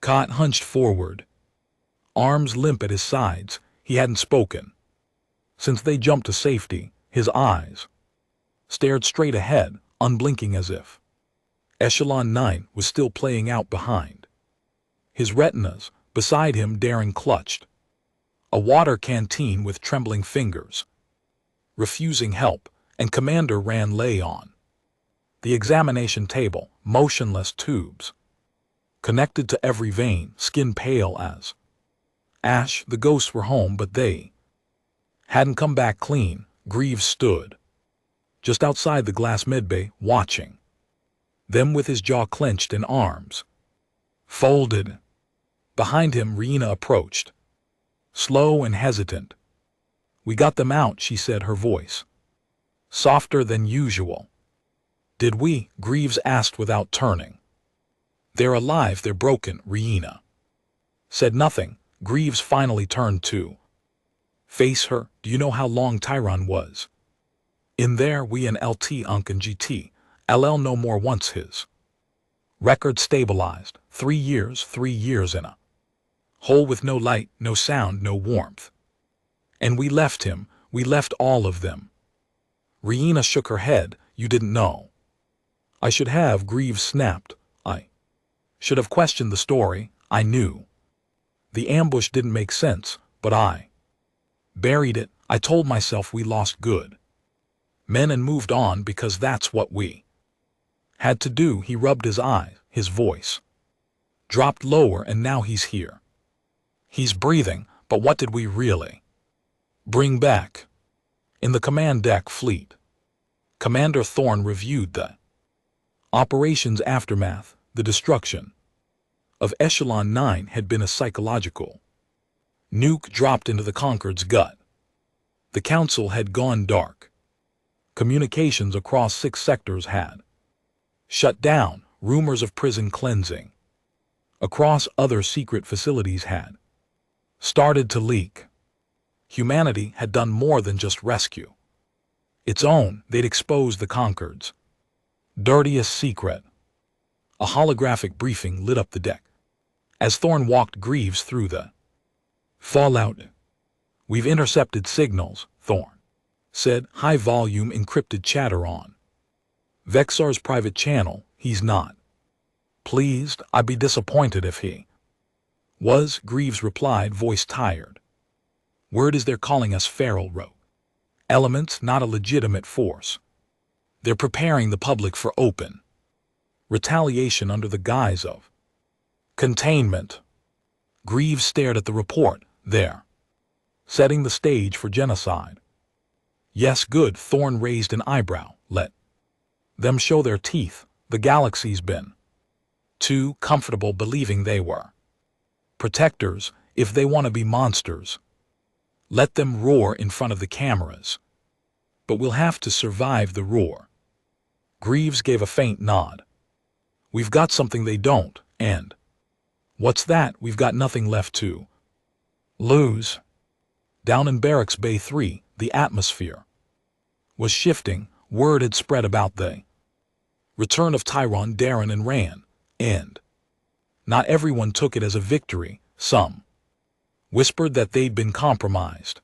Cot hunched forward, arms limp at his sides. He hadn't spoken since they jumped to safety. His eyes stared straight ahead, unblinking, as if Echelon 9 was still playing out behind his retinas. Beside him, Darren clutched a water canteen with trembling fingers, refusing help, and Commander Ran lay on the examination table, motionless, tubes connected to every vein, skin pale as ash. The ghosts were home, but they hadn't come back clean. Greaves stood just outside the glass medbay, watching them with his jaw clenched and arms folded. Behind him, Riina approached, slow and hesitant. We got them out, she said, her voice softer than usual. Did we? Greaves asked without turning. They're alive, they're broken, Riina said. Nothing. Greaves finally turned to face her. Do you know how long Tyron was in there? We and LT Unk and GT LL no more. Once his record stabilized. 3 years, 3 years in a hole with no light, no sound, no warmth. And we left him. We left all of them. Riina shook her head. You didn't know. I should have, Greaves snapped. I should have questioned the story. I knew the ambush didn't make sense, but I buried it. I told myself we lost good men and moved on because that's what we had to do. He rubbed his eyes, his voice dropped lower, and now he's here. He's breathing, but what did we really bring back? In the command deck fleet, Commander Thorne reviewed the operations aftermath. The destruction of Echelon 9 had been a psychological nuke dropped into the Concorde's gut. The Council had gone dark. Communications across 6 sectors had shut down. Rumors of prison cleansing across other secret facilities had started to leak. Humanity had done more than just rescue its own. They'd exposed the Concorde's dirtiest secret. A holographic briefing lit up the deck as Thorne walked Greaves through the fallout. We've intercepted signals, Thorne said, high-volume encrypted chatter on Vexar's private channel. He's not pleased. I'd be disappointed if he was, Greaves replied, voice tired. Word is they're calling us feral rogue elements, not a legitimate force. They're preparing the public for open retaliation under the guise of containment. Greaves stared at the report. They're setting the stage for genocide. Yes, good. Thorne raised an eyebrow. Let them show their teeth. The galaxy's been too comfortable believing they were protectors. If they want to be monsters, let them roar in front of the cameras. But we'll have to survive the roar. Greaves gave a faint nod. We've got something they don't, and what's that? We've got nothing left to lose. Down in Barracks Bay 3, the atmosphere was shifting. Word had spread about the return of Tyron, Darren, and Ran, and not everyone took it as a victory. Some whispered that they'd been compromised,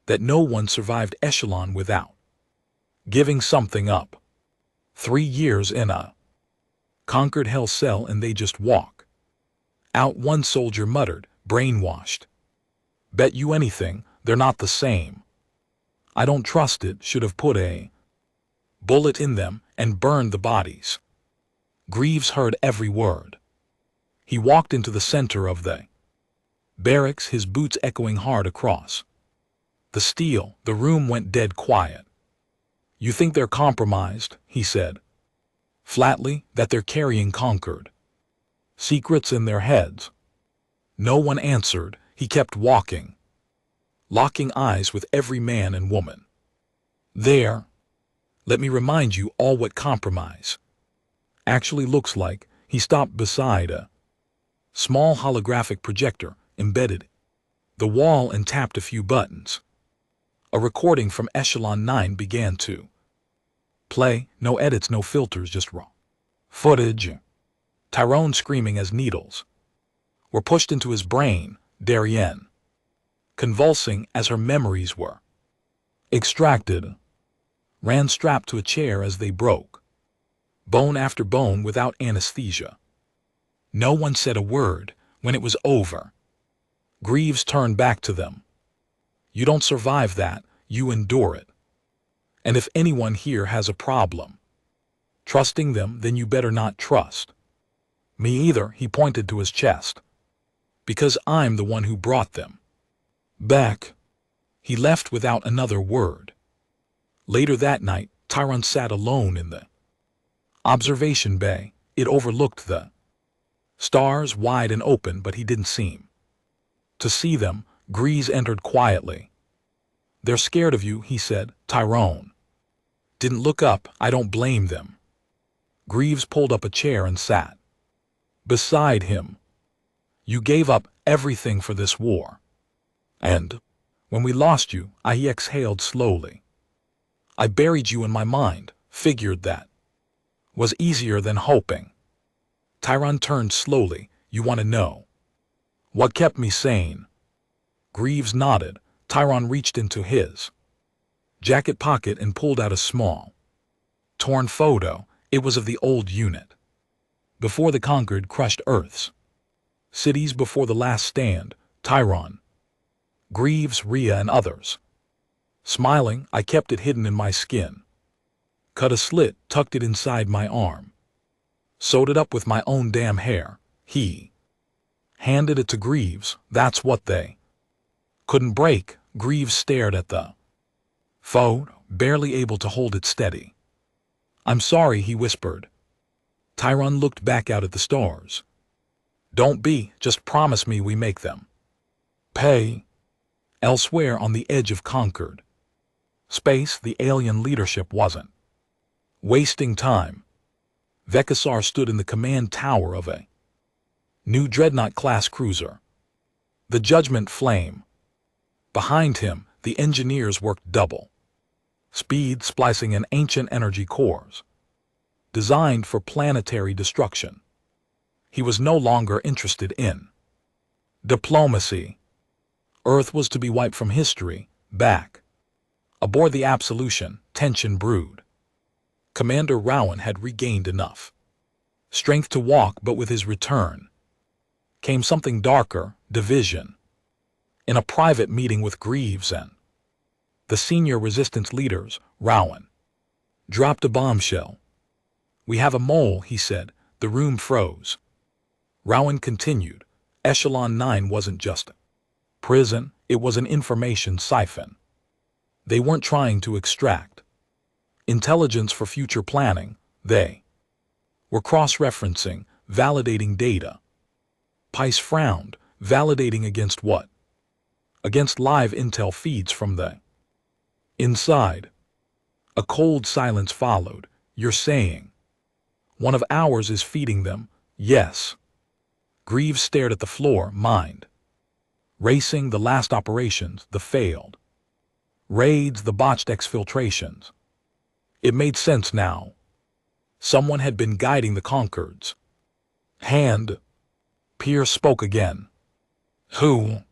that no one survived Echelon without giving something up. 3 years in a conquered hell cell and they just walk out, one soldier muttered, brainwashed. Bet you anything, they're not the same. I don't trust it. Should have put a bullet in them and burned the bodies. Greaves heard every word. He walked into the center of the barracks, his boots echoing hard across the steel. The room went dead quiet. You think they're compromised, he said flatly, that they're carrying conquered secrets in their heads. No one answered. He kept walking, locking eyes with every man and woman there. Let me remind you all what compromise actually looks like. He stopped beside a small holographic projector embedded the wall and tapped a few buttons. A recording from Echelon 9 began to play. No edits, no filters, just raw footage. Tyrone screaming as needles were pushed into his brain. Darien convulsing as her memories were extracted. Ran strapped to a chair as they broke bone after bone without anesthesia. No one said a word. When it was over, Greaves turned back to them. You don't survive that, you endure it. And if anyone here has a problem trusting them, then you better not trust me either. He pointed to his chest. Because I'm the one who brought them back. He left without another word. Later that night, Tyron sat alone in the observation bay. It overlooked the stars, wide and open, but he didn't seem to see them. Greaves entered quietly. They're scared of you, he said. Tyrone didn't look up. I don't blame them. Greaves pulled up a chair and sat beside him. You gave up everything for this war. And when we lost you, he exhaled slowly. I buried you in my mind, figured that was easier than hoping. Tyron turned slowly. You want to know what kept me sane? Greaves nodded. Tyron reached into his jacket pocket and pulled out a small, torn photo. It was of the old unit before the Concord crushed Earth's cities, before the last stand. Tyron, Greaves, Rhea, and others Smiling, I kept it hidden in my skin. Cut a slit, tucked it inside my arm. Sewed it up with my own damn hair. He handed it to Greaves. That's what they couldn't break. Greaves stared at the phone, barely able to hold it steady. I'm sorry, he whispered. Tyron looked back out at the stars. Don't be, just promise me we make them. Pay. Elsewhere on the edge of Concord space, the alien leadership wasn't wasting time. Vekasar stood in the command tower of a new Dreadnought-class cruiser, the Judgment Flame. Behind him, the engineers worked double speed, splicing in ancient energy cores, designed for planetary destruction. He was no longer interested in diplomacy. Earth was to be wiped from history. Back aboard the Absolution, tension brewed. Commander Rowan had regained enough strength to walk, but with his return came something darker: division. In a private meeting with Greaves and the senior resistance leaders, Rowan dropped a bombshell. We have a mole, he said. The room froze. Rowan continued. Echelon 9 wasn't just a prison, it was an information siphon. They weren't trying to extract intelligence for future planning. They were cross-referencing, validating data. Pice frowned. Validating against what? Against live intel feeds from the inside. A cold silence followed. You're saying one of ours is feeding them? Yes. Greaves stared at the floor, mind racing. The last operations, the failed raids, the botched exfiltrations. It made sense now. Someone had been guiding the Concords. Hand. Pierce spoke again. Who?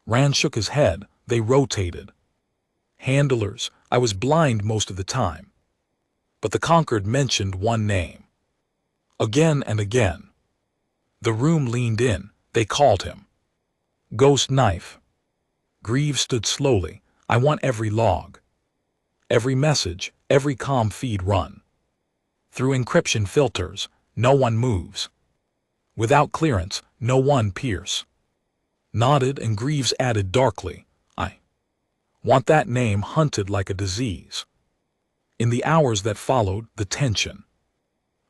Rand shook his head. They rotated. Handlers. I was blind most of the time. But the Concord mentioned one name. Again and again. The room leaned in. They called him Ghost Knife. Greaves stood slowly. I want every log, every message, every comm feed run through encryption filters. No one moves. Without clearance, no one. Pierce nodded, and Greaves added darkly, I want that name hunted like a disease. In the hours that followed, the tension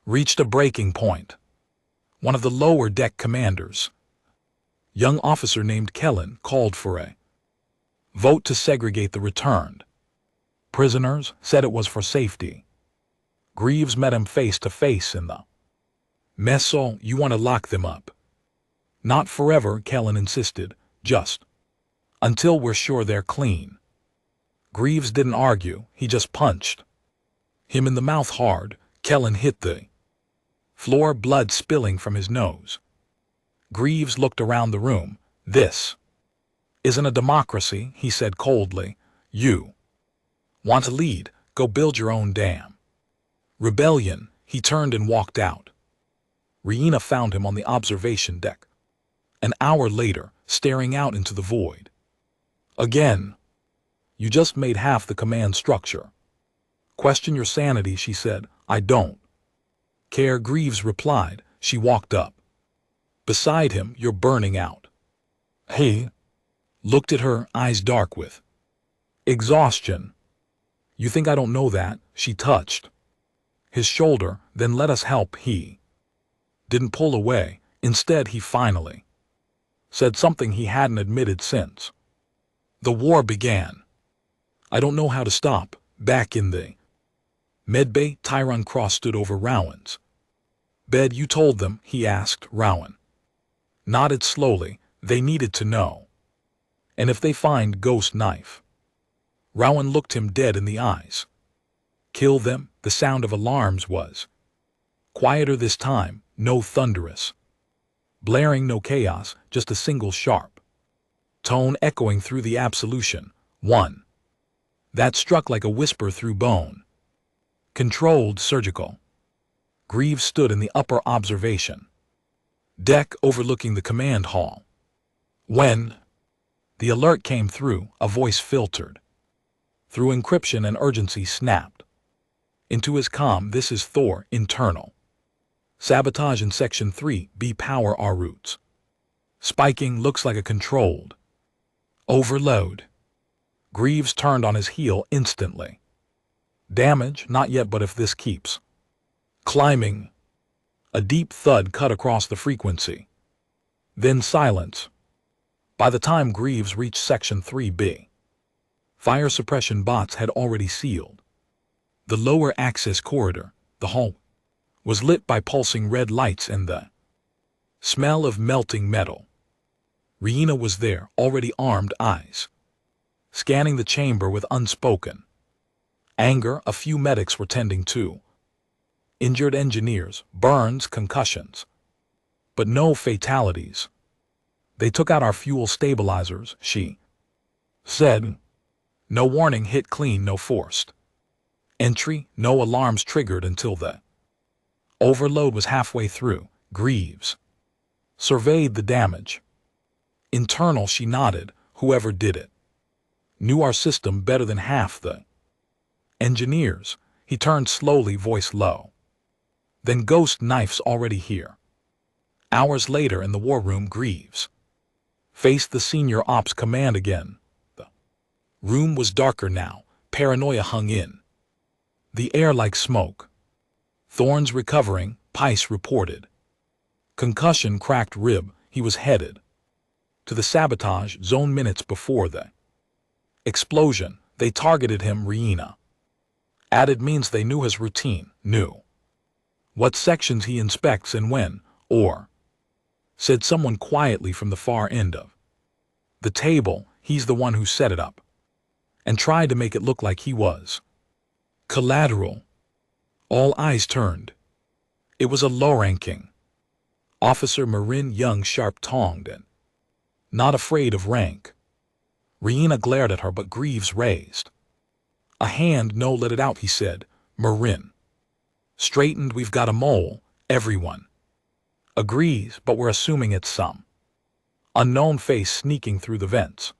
reached a breaking point. One of the lower deck commanders, young officer named Kellen, called for a vote to segregate the returned prisoners, said it was for safety. Greaves met him face to face in the mess hall. You want to lock them up? Not forever, Kellen insisted, just until we're sure they're clean. Greaves didn't argue, he just punched him in the mouth hard. Kellen hit the floor, blood spilling from his nose. Greaves looked around the room. This isn't a democracy, he said coldly. You want to lead? Go build your own damn rebellion. He turned and walked out. Riina found him on the observation deck. An hour later, staring out into the void. Again. You just made half the command structure. Question your sanity, she said. I don't care, Greaves replied. She walked up beside him. You're burning out. He looked at her, eyes dark with exhaustion. You think I don't know that? She touched his shoulder. Then let us help. He didn't pull away. Instead, he finally said something he hadn't admitted since the war began. I don't know how to stop. Back in the medbay, Tyron Cross stood over Rowan's bed. You told them? He asked. Rowan nodded slowly. They needed to know. And if they find Ghost Knife? Rowan looked him dead in the eyes. Kill them. The sound of alarms was quieter this time. No thunderous blaring, no chaos, just a single sharp tone echoing through the Absolution. One that struck like a whisper through bone. Controlled, surgical. Greaves stood in the upper observation deck overlooking the command hall. When the alert came through, a voice filtered Through encryption and urgency snapped. Into his comm, this is Thor, internal. Sabotage in Section 3B, power our routes. Spiking looks like a controlled overload. Greaves turned on his heel instantly. Damage, not yet, but if this keeps climbing. A deep thud cut across the frequency. Then silence. By the time Greaves reached Section 3B, fire suppression bots had already sealed. The lower access corridor, the hall, was lit by pulsing red lights and the smell of melting metal. Riina was there, already armed, eyes scanning the chamber with unspoken anger. A few medics were tending to injured engineers, burns, concussions, but no fatalities. They took out our fuel stabilizers, she said. No warning, hit clean, no forced entry, no alarms triggered until the overload was halfway through. Greaves surveyed the damage. Internal, she nodded. Whoever did it knew our system better than half the engineers. He turned slowly, voice low. Then ghost knives already here. Hours later in the war room, Greaves faced the senior ops command again. The room was darker now. Paranoia hung in the air like smoke. Thorn's recovering, Pice reported. Concussion, cracked rib. He was headed to the sabotage zone minutes before the explosion. They targeted him, Riina added. Means they knew his routine, knew what sections he inspects and when, or, said someone quietly from the far end of the table. He's the one who set it up and tried to make it look like he was collateral. All eyes turned. It was a low-ranking officer, Marin, young, sharp-tongued, and not afraid of rank. Riina glared at her, but Greaves raised a hand. No, let it out, he said. Marin straightened. We've got a mole. Everyone agrees, but we're assuming it's some unknown face sneaking through the vents.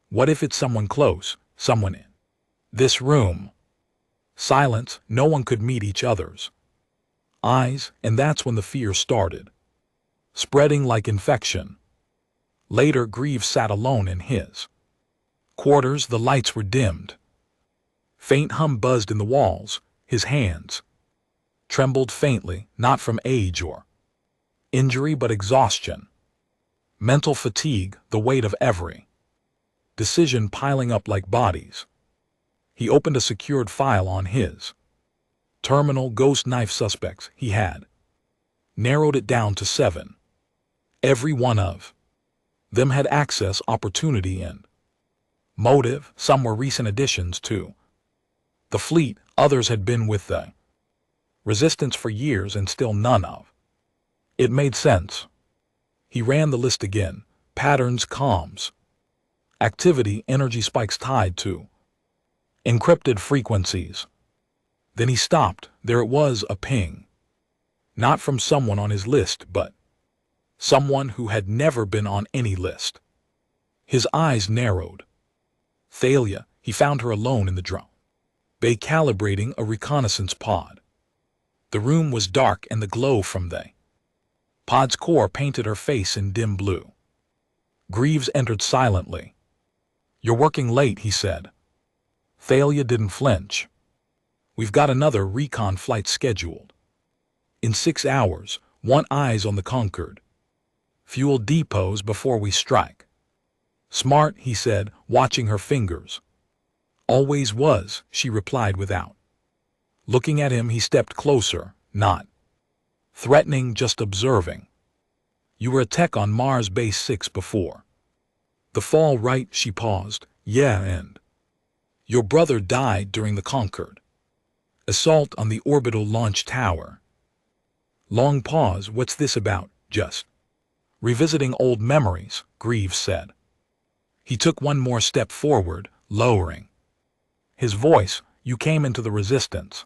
What if it's someone close, someone in this room? Silence. No one could meet each other's eyes, and that's when the fear started spreading like infection. Later, Greaves sat alone in his quarters. The lights were dimmed. Faint hum buzzed in the walls. His hands trembled faintly, not from age or injury, but exhaustion. Mental fatigue, the weight of every decision piling up like bodies. He opened a secured file on his terminal. Ghost knife suspects. He had narrowed it down to 7. Every one of them had access, opportunity, and motive. Some were recent additions to the fleet. Others had been with the resistance for years, and still none of it made sense. He ran the list again. Patterns, comms, activity, energy spikes tied to encrypted frequencies. Then he stopped. There it was, a ping. Not from someone on his list, but someone who had never been on any list. His eyes narrowed. Thalia. He found her alone in the drone bay, calibrating a reconnaissance pod. The room was dark, and the glow from the pod's core painted her face in dim blue. Greaves entered silently. You're working late, he said. Thalia didn't flinch. We've got another recon flight scheduled in 6 hours. Want eyes on the Concord fuel depots before we strike. Smart, he said, watching her fingers. Always was, she replied without looking at him. He stepped closer, not threatening, just observing. You were a tech on Mars Base 6 before the fall, right? She paused. Yeah, and your brother died during the Concord assault on the orbital launch tower. Long pause. What's this about? Just revisiting old memories, Greaves said. He took one more step forward, lowering his voice. You came into the resistance.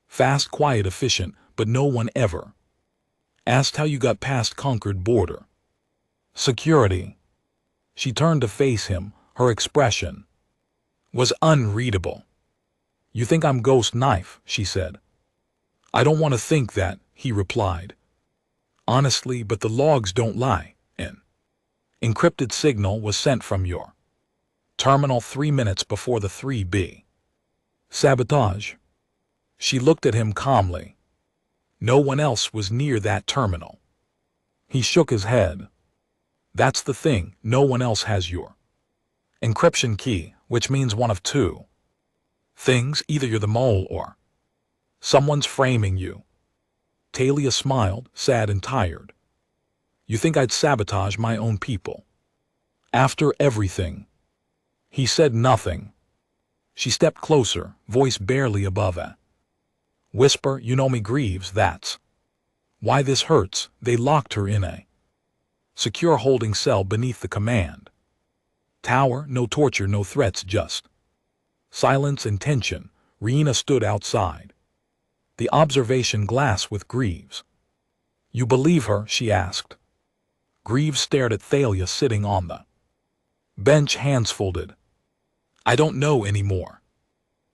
Fast, quiet, efficient, but no one ever asked how you got past Concord border security. She turned to face him, her expression was unreadable. You think I'm Ghost Knife, she said. I don't want to think that, he replied. Honestly, but the logs don't lie. An encrypted signal was sent from your terminal 3 minutes before the 3B. Sabotage. She looked at him calmly. No one else was near that terminal. He shook his head. That's the thing, no one else has your encryption key, which means one of two things: either you're the mole or someone's framing you. Talia smiled, sad and tired. You think I'd sabotage my own people? After everything? He said nothing. She stepped closer, voice barely above a whisper. You know me, Greaves, that's why this hurts. They locked her in a secure holding cell beneath the command tower. No torture, no threats, just silence and tension. Riina stood outside the observation glass with Greaves. You believe her? She asked. Greaves stared at Thalia sitting on the bench, hands folded. I don't know anymore.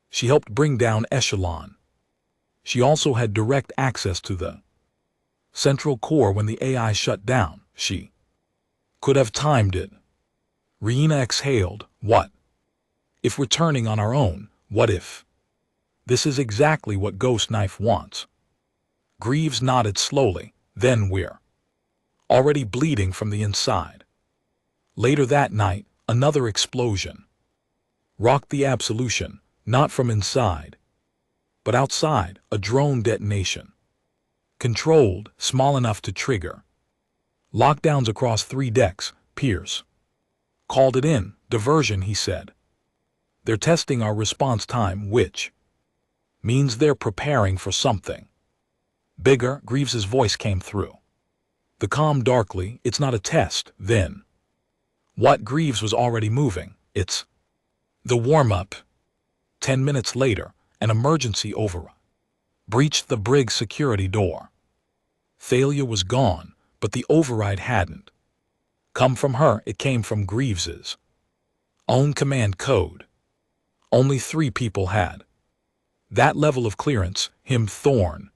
She helped bring down Echelon. She also had direct access to the central core when the AI shut down. She could have timed it. Riina exhaled. What if we're turning on our own? What if this is exactly what Ghost Knife wants? Greaves nodded slowly. Then we're already bleeding from the inside. Later that night, another explosion rocked the Absolution, not from inside, but outside. A drone detonation. Controlled, small enough to trigger lockdowns across 3 decks. Pierce called it in diversion, he said. They're testing our response time, which means they're preparing for something bigger. Greaves's voice came through the comm darkly. It's not a test, then. What? Greaves was already moving. It's the warm-up. 10 minutes later, an emergency override breached the brig's security door. Thalia was gone, but the override hadn't come from her. It came from Greaves's own command code. Only 3 people had that level of clearance: him, Thorn,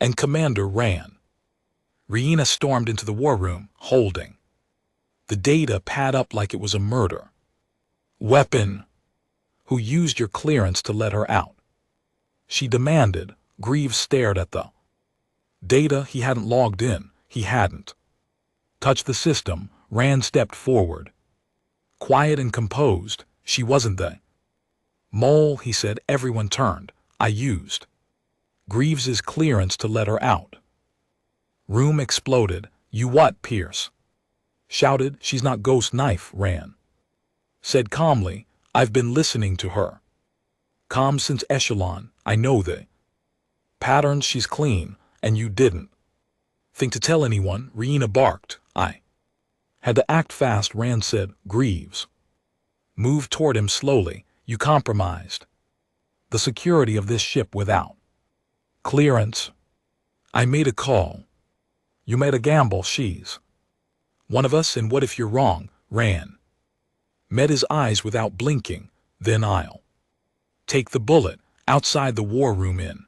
and Commander Ran. Riina stormed into the war room, holding the data pad up like it was a murder weapon. Who used your clearance to let her out? She demanded. Greaves stared at the data. He hadn't logged in. He hadn't touched the system. Rand stepped forward, quiet and composed. She wasn't the mole, he said. Everyone turned. I used Greaves's clearance to let her out. Room exploded. You what? Pierce shouted. She's not Ghost Knife, Ran said calmly. I've been listening to her comms since Echelon. I know the patterns. She's clean, and you didn't think to tell anyone. Riina barked. I had to act fast, Rand said. Greaves moved toward him slowly. You compromised the security of this ship without clearance. I made a call. You made a gamble. She's one of us, and what if you're wrong? Rand met his eyes without blinking. Then I'll take the bullet. Outside the war room, in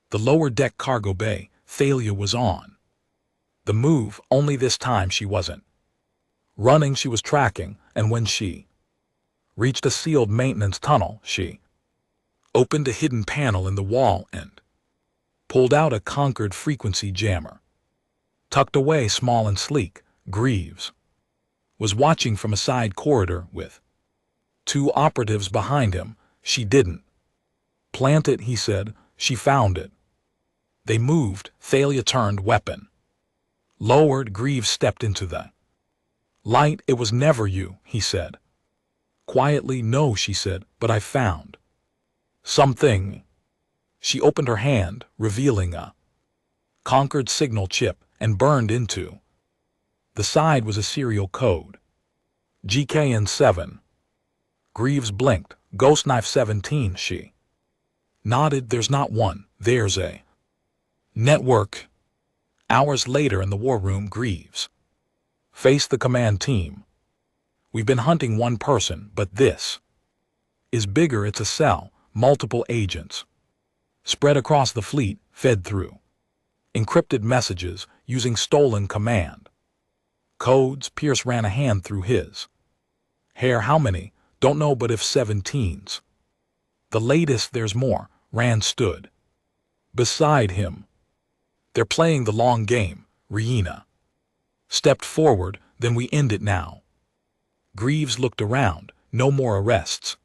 the lower deck cargo bay, Thalia was on the move. Only this time she wasn't running, she was tracking. And when she reached a sealed maintenance tunnel, she opened a hidden panel in the wall and pulled out a Concord frequency jammer. Tucked away, small and sleek, Greaves was watching from a side corridor with 2 operatives behind him. She didn't plant it, he said. She found it. They moved. Thalia turned, weapon lowered. Greaves stepped into the light. It was never you, he said quietly. No, she said, but I found something. She opened her hand, revealing a Concord signal chip, and burned into the side was a serial code. GKN7. Greaves blinked. Ghost Knife 17, she nodded. There's not one. There's a network. Hours later in the war room, Greaves faced the command team. We've been hunting one person, but this is bigger. It's a cell, multiple agents. Spread across the fleet, fed through encrypted messages using stolen command codes. Pierce ran a hand through his hair. How many? Don't know, but if 17's the latest, there's more. Rand stood beside him. They're playing the long game. Rihanna stepped forward. Then we end it now. Greaves looked around. No more arrests.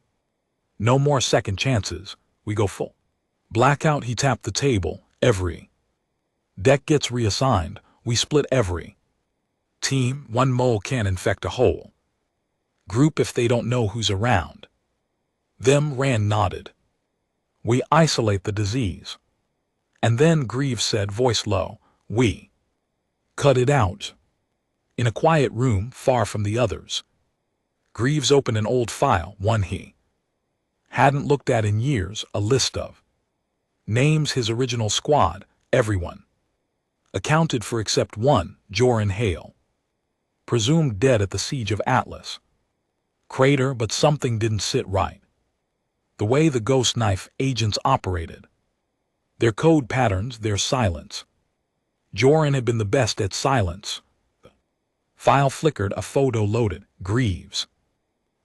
No more second chances. We go full blackout. He tapped the table. Every deck gets reassigned. We split every team. One mole can infect a whole group if they don't know who's around them. Rand nodded. We isolate the disease. And then Greaves said, voice low, we cut it out. In a quiet room far from the others, Greaves opened an old file, one he hadn't looked at in years, a list of names. His original squad, everyone accounted for except one, Joran Hale, presumed dead at the siege of Atlas Crater. But something didn't sit right. The way the ghost knife agents operated, their code patterns, their silence. Joran had been the best at silence. The file flickered, a photo loaded. Greaves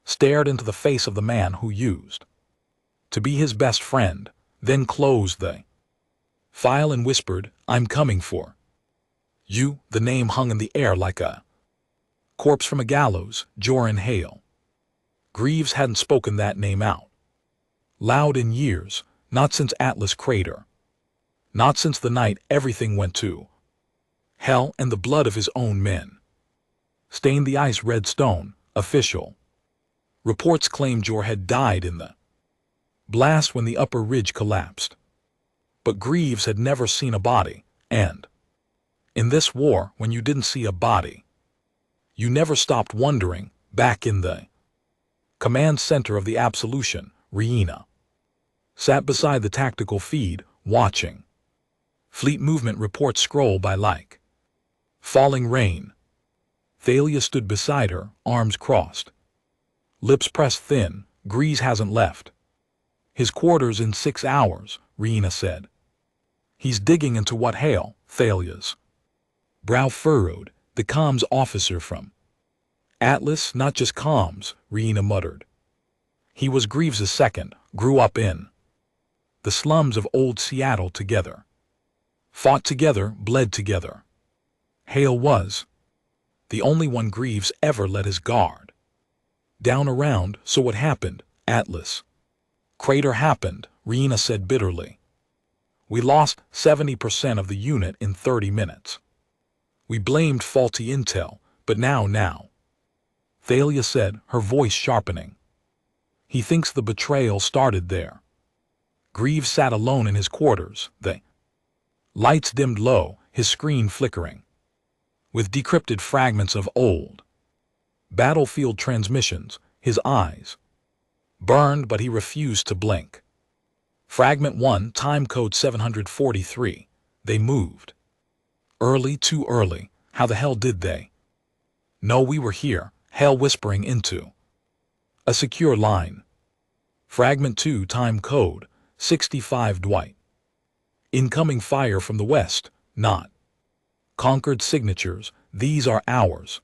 stared into the face of the man who used to be his best friend, then closed the file and whispered, I'm coming for you. The name hung in the air like a corpse from a gallows. Joran Hale. Greaves hadn't spoken that name out loud in years, not since Atlas Crater. Not since the night everything went to hell and the blood of his own men stained the ice red stone. Official reports claimed Jor had died in the blast when the upper ridge collapsed. But Greaves had never seen a body, and in this war, when you didn't see a body, you never stopped wondering. Back in the command center of the Absolution, Rihanna sat beside the tactical feed, watching fleet movement reports scroll by like falling rain. Thalia stood beside her, arms crossed, lips pressed thin. Greaves hasn't left his quarters in 6 hours, Rihanna said. He's digging into what? Hale. Thalia's brow furrowed. The comms officer from Atlas, not just comms, Rihanna muttered. He was Greaves' second, grew up in the slums of old Seattle together. Fought together, bled together. Hale was the only one Greaves ever let his guard down around. So what happened? Atlas Crater happened, Rihanna said bitterly. We lost 70% of the unit in 30 minutes. We blamed faulty intel, but now, Thalia said, her voice sharpening. He thinks the betrayal started there. Greaves sat alone in his quarters, the lights dimmed low, his screen flickering with decrypted fragments of old battlefield transmissions. His eyes burned, but he refused to blink. Fragment 1, time code 743. They moved. Early, too early. How the hell did they know we were here? Hale whispering into a secure line. Fragment 2, time code 65. Dwight. Incoming fire from the west, not conquered signatures. These are ours.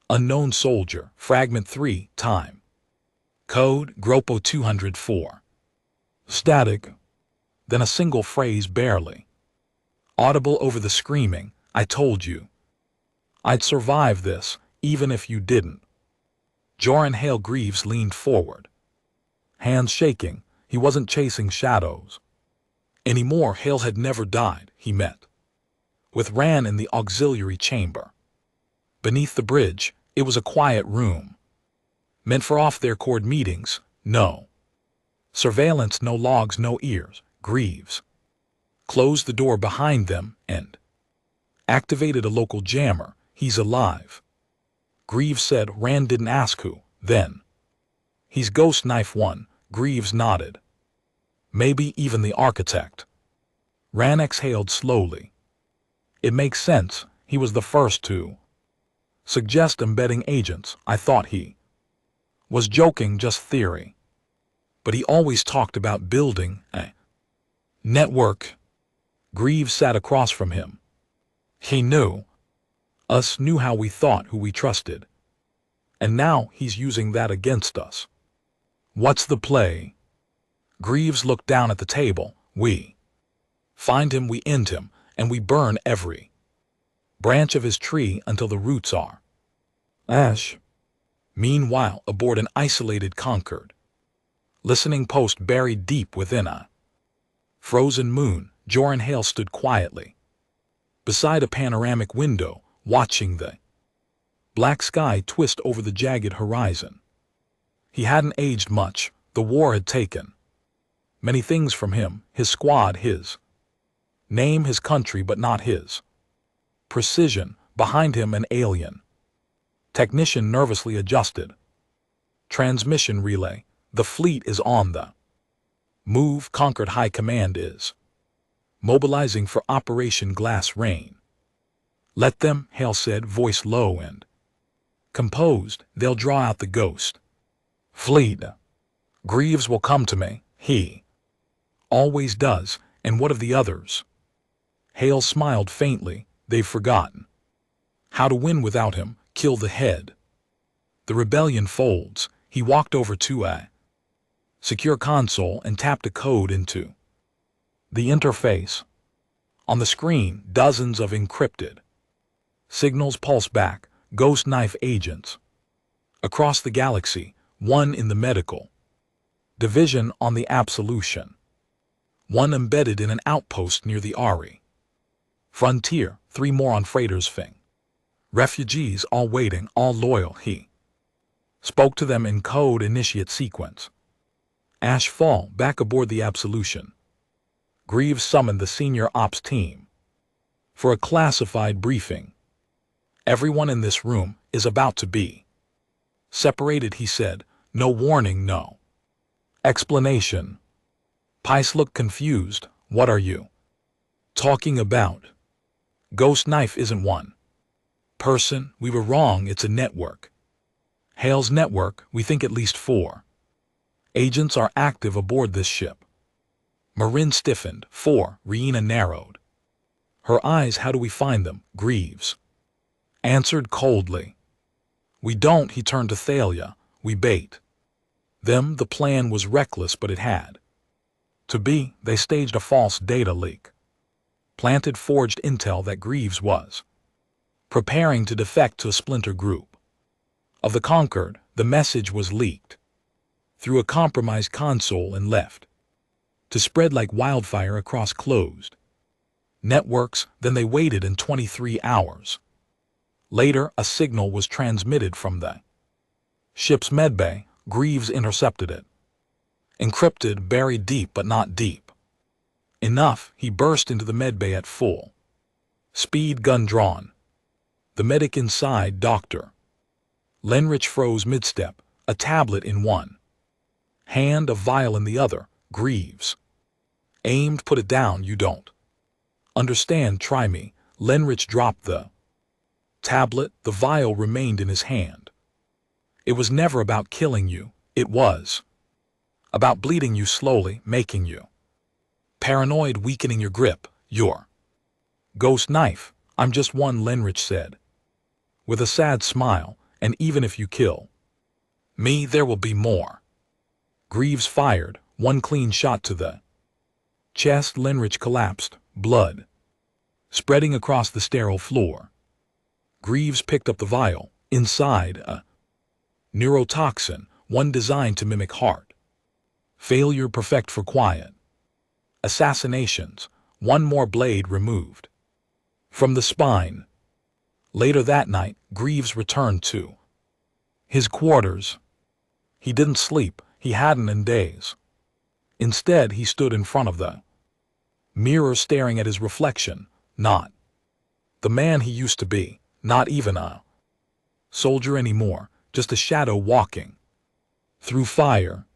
Unknown soldier. Fragment 3, time code Gropo 204. Static. Then a single phrase barely audible over the screaming. I told you I'd survive this, even if you didn't. Joran Hale. Greaves leaned forward, hands shaking. He wasn't chasing shadows anymore. Hale had never died. He met with Rand in the auxiliary chamber beneath the bridge. It was a quiet room, meant for off-the-record meetings. No surveillance, no logs, no ears. Greaves closed the door behind them and activated a local jammer. He's alive, Greaves said. Rand didn't ask who. Then he's Ghost Knife 1. Greaves nodded. Maybe even the architect. Rand exhaled slowly. It makes sense. He was the first to suggest embedding agents. I thought he was joking, just theory. But he always talked about building a network. Greaves sat across from him. He knew. Us knew how we thought, who we trusted. And now he's using that against us. What's the play? Greaves looked down at the table. We find him, we end him, and we burn every branch of his tree until the roots are ash. Meanwhile, aboard an isolated Concord, listening post buried deep within a frozen moon, Joran Hale stood quietly beside a panoramic window, watching the black sky twist over the jagged horizon. He hadn't aged much. The war had taken many things from him, his squad, his name, his country, but not his precision. Behind him, an alien technician nervously adjusted. Transmission relay. The fleet is on the move. Concord High Command is mobilizing for Operation Glass Rain. Let them, Hale said, voice low and composed. They'll draw out the ghost fleet. Greaves will come to me. He always does. And what of the others? Hale smiled faintly. They've forgotten how to win without him. Kill the head. The rebellion folds. He walked over to a secure console and tapped a code into the interface. On the screen, dozens of encrypted signals pulse back. Ghost knife agents across the galaxy, one in the medical division on the Absolution, one embedded in an outpost near the Ari frontier, 3 more on freighters Fing. Refugees, all waiting, all loyal. He spoke to them in code initiate sequence. Ash fall back aboard the Absolution. Greaves summoned the senior ops team for a classified briefing. Everyone in this room is about to be separated, he said. No warning, no explanation. Pice looked confused. What are you talking about? Ghost knife isn't one person. We were wrong. It's a network. Hale's network. We think at least 4 agents are active aboard this ship. Marin stiffened. 4. Riena narrowed her eyes. How do we find them? Greaves answered coldly. We don't. He turned to Thalia. We bait them. The plan was reckless, but it had to be. They staged a false data leak, planted forged intel that Greaves was preparing to defect to a splinter group of the Concord. The message was leaked through a compromised console and left to spread like wildfire across closed networks. Then they waited, and 23 hours later a signal was transmitted from the ship's medbay. Greaves intercepted it. Encrypted, buried deep but not deep enough. He burst into the medbay at full speed, gun drawn. The medic inside, Dr. Lenrich, froze midstep, a tablet in one hand, a vial in the other. Greaves aimed. Put it down. You don't understand. Try me. Lenrich dropped the tablet. The vial remained in his hand. It was never about killing you. It was about bleeding you slowly, making you paranoid, weakening your grip. Your ghost knife. I'm just one, Lenrich said with a sad smile. And even if you kill me, there will be more. Greaves fired. One clean shot to the chest. Lenrich collapsed, blood spreading across the sterile floor. Greaves picked up the vial. Inside, a neurotoxin, one designed to mimic heart failure, perfect for quiet assassinations. One more blade removed from the spine. Later that night, Greaves returned to his quarters. He didn't sleep. He hadn't in days. Instead, he stood in front of the mirror, staring at his reflection. Not the man he used to be, not even a soldier anymore, just a shadow walking through fire.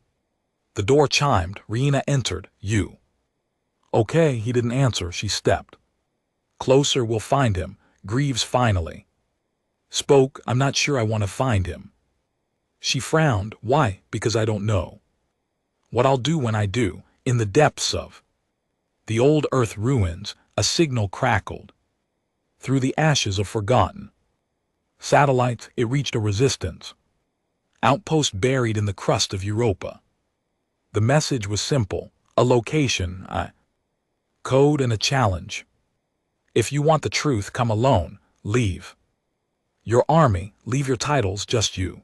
The door chimed. Riena entered. You okay? He didn't answer. She stepped closer. We'll find him. Greaves finally spoke. I'm not sure I want to find him. She frowned. Why? Because I don't know What I'll do when I do, in the depths of the old Earth ruins, a signal crackled. Through the ashes of forgotten satellites, it reached a resistance outpost buried in the crust of Europa. The message was simple: a location, a code, and a challenge. If you want the truth, come alone. Leave your army, leave your titles, just you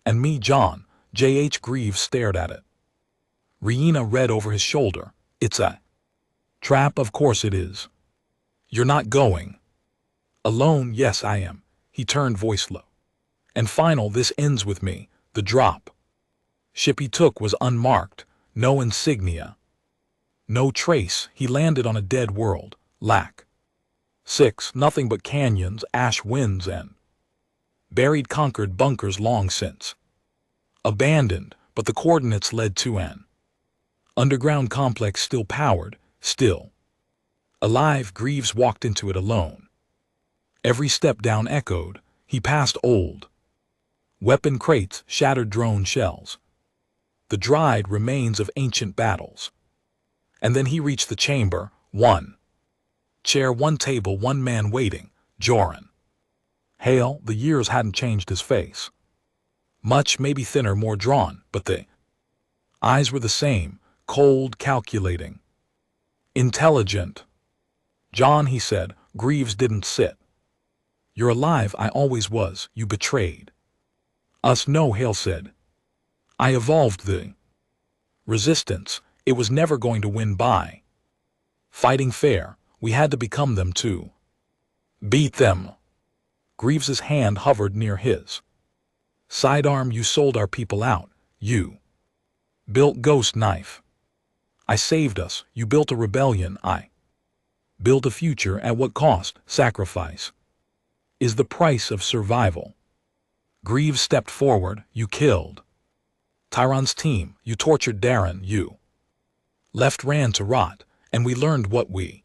and me. John J.H. Greaves stared at it. Riina read over his shoulder. It's a trap. Of course it is. You're not going alone. Yes, I am. He turned, voice low. And final, this ends with me. The drop ship he took was unmarked, no insignia, no trace. He landed on a dead world. Lack 6, nothing but canyons, ash winds, and buried conquered bunkers long since abandoned, but the coordinates led to an underground complex still powered, still alive. Greaves walked into it alone. Every step down echoed. He passed old weapon crates, shattered drone shells, the dried remains of ancient battles. And then he reached the chamber. One chair, one table, one man waiting. Joran. Hale. The years hadn't changed his face much, maybe thinner, more drawn, but the eyes were the same, cold, calculating, intelligent. John, he said. Greaves didn't sit. You're alive. I always was. You betrayed us. No, Hale said. I evolved the resistance. It was never going to win by fighting fair. We had to become them to beat them. Greaves's hand hovered near his sidearm. You sold our people out. You built Ghost Knife. I saved us. You built a rebellion. I built a future. At what cost? Sacrifice is the price of survival. Greaves stepped forward. You killed Tyron's team. You tortured Darren. You left Rand to rot. And we learned what we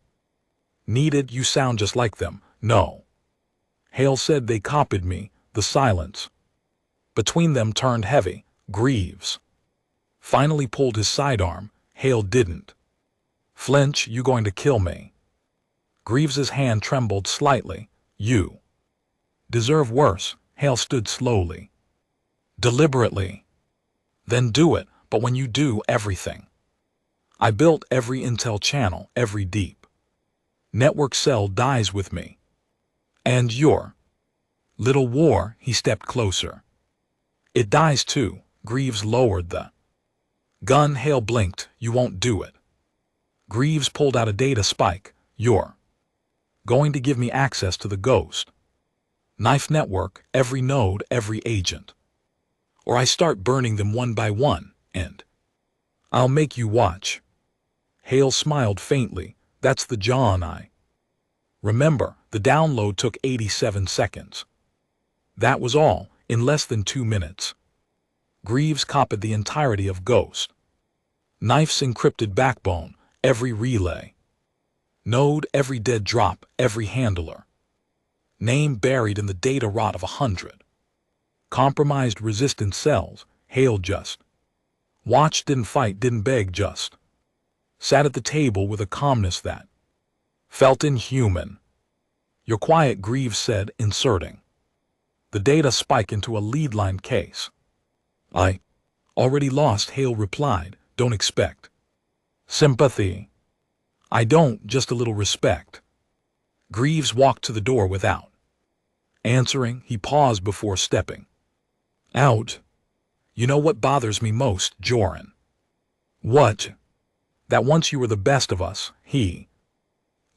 needed. You sound just like them. No. Hale said. They copied me. The silence between them turned heavy. Greaves finally pulled his sidearm. Hale didn't flinch. You going to kill me? Greaves's hand trembled slightly. You deserve worse. Hale stood slowly, deliberately. Then do it. But when you do everything, I built every intel channel, every deep network cell dies with me. And your little war. He stepped closer. It dies too. Greaves lowered the gun. Hale blinked. You won't do it. Greaves pulled out a data spike. You're going to give me access to the Ghost Knife network, every node, every agent. Or I start burning them one by one, and I'll make you watch. Hale smiled faintly. That's the John I remember. The download took 87 seconds. That was all, in less than 2 minutes. Greaves copied the entirety of Ghost Knife's encrypted backbone, every relay node, every dead drop, every handler name buried in the data rot of 100 compromised resistant cells. Hale just watched, didn't fight, didn't beg, just sat at the table with a calmness that felt inhuman. You're quiet, Greaves said, inserting the data spike into a lead-line case. I already lost, Hale replied. Don't expect sympathy. I don't, just a little respect. Greaves walked to the door without answering. He paused before stepping out. You know what bothers me most, Joran? What? That once you were the best of us, he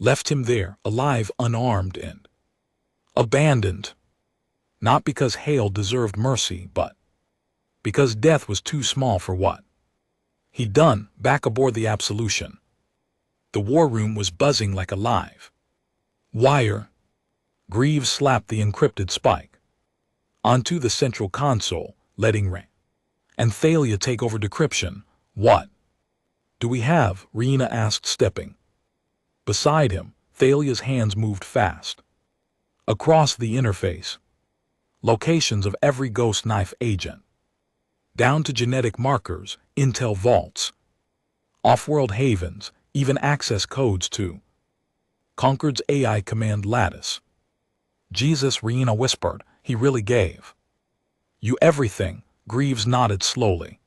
left him there, alive, unarmed, and abandoned. Not because Hale deserved mercy, but because death was too small for what he'd done. Back aboard the Absolution, the war room was buzzing like a live wire. Greaves slapped the encrypted spike onto the central console, letting Ray and Thalia take over decryption. What do we have? Riina asked, stepping beside him. Thalia's hands moved fast across the interface. Locations of every Ghost Knife agent, down to genetic markers, intel vaults, off-world havens, even access codes to Concord's AI command lattice. Jesus, Rihanna whispered, he really gave you everything. Greaves nodded slowly.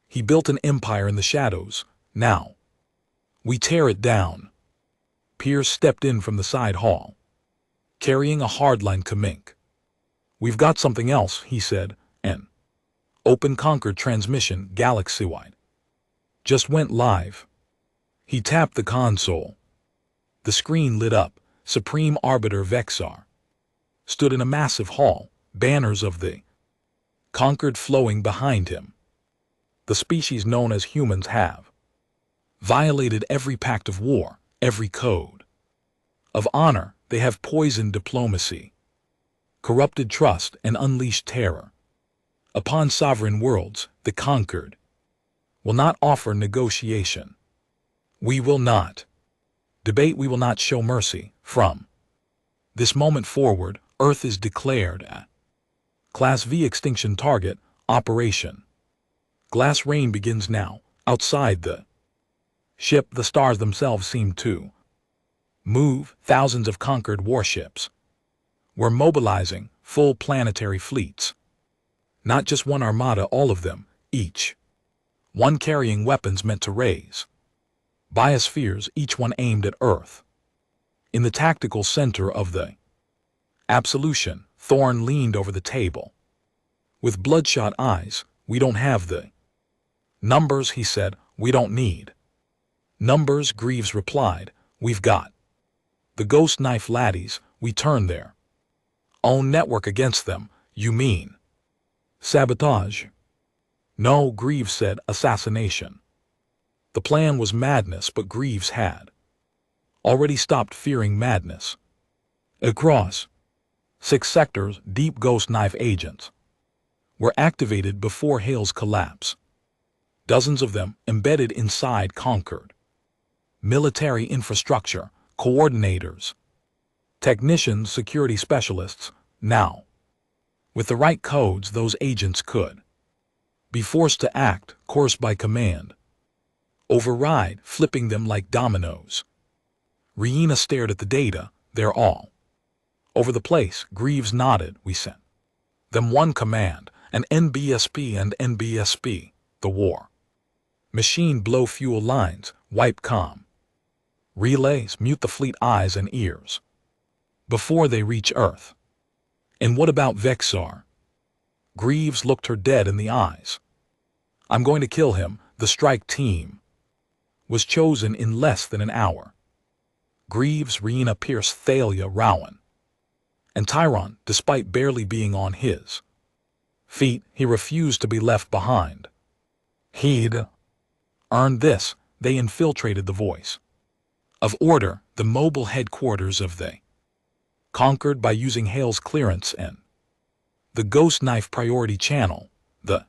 He built an empire in the shadows. Now we tear it down. Pierce stepped in from the side hall, carrying a hardline Kamink. We've got something else, he said, an open Concord transmission galaxy-wide. Just went live. He tapped the console. The screen lit up. Supreme Arbiter Vexar stood in a massive hall, banners of the Concord flowing behind him. The species known as humans have violated every pact of war, every code of honor. They have poisoned diplomacy, corrupted trust, and unleashed terror upon sovereign worlds. The Conquered will not offer negotiation. We will not debate. We will not show mercy. From this moment forward, Earth is declared a Class V extinction target. Operation Glass Rain begins now. Outside the ship, the stars themselves seem to move. Thousands of conquered warships were mobilizing, full planetary fleets. Not just one armada, all of them, each one carrying weapons meant to raise biospheres, each one aimed at Earth. In the tactical center of the absolution, Thorne leaned over the table. With bloodshot eyes, we don't have the numbers, he said. We don't need numbers, Greaves replied. We've got the ghost knife laddies. We turn their own network against them. You mean sabotage? No, Greaves said. Assassination. The plan was madness, but Greaves had already stopped fearing madness. Across 6 sectors, deep ghost knife agents were activated before Hale's collapse. Dozens of them embedded inside Concord. Military infrastructure, coordinators, technicians, security specialists. Now, with the right codes, those agents could be forced to act, course by command, override, flipping them like dominoes. Rihanna stared at the data. They're all over the place. Greaves nodded. We sent them one command, an NBSP and NBSP. The war machine, blow fuel lines, wipe comm relays, mute the fleet eyes and ears before they reach Earth. And what about Vexar? Greaves looked her dead in the eyes. I'm going to kill him. The strike team was chosen in less than an hour. Greaves, Rihanna, Pierce, Thalia, Rowan, and Tyron. Despite barely being on his feet, he refused to be left behind. He'd earned this. They infiltrated the voice of order, the mobile headquarters of the Conquered, by using Hale's clearance and the ghost knife priority channel. The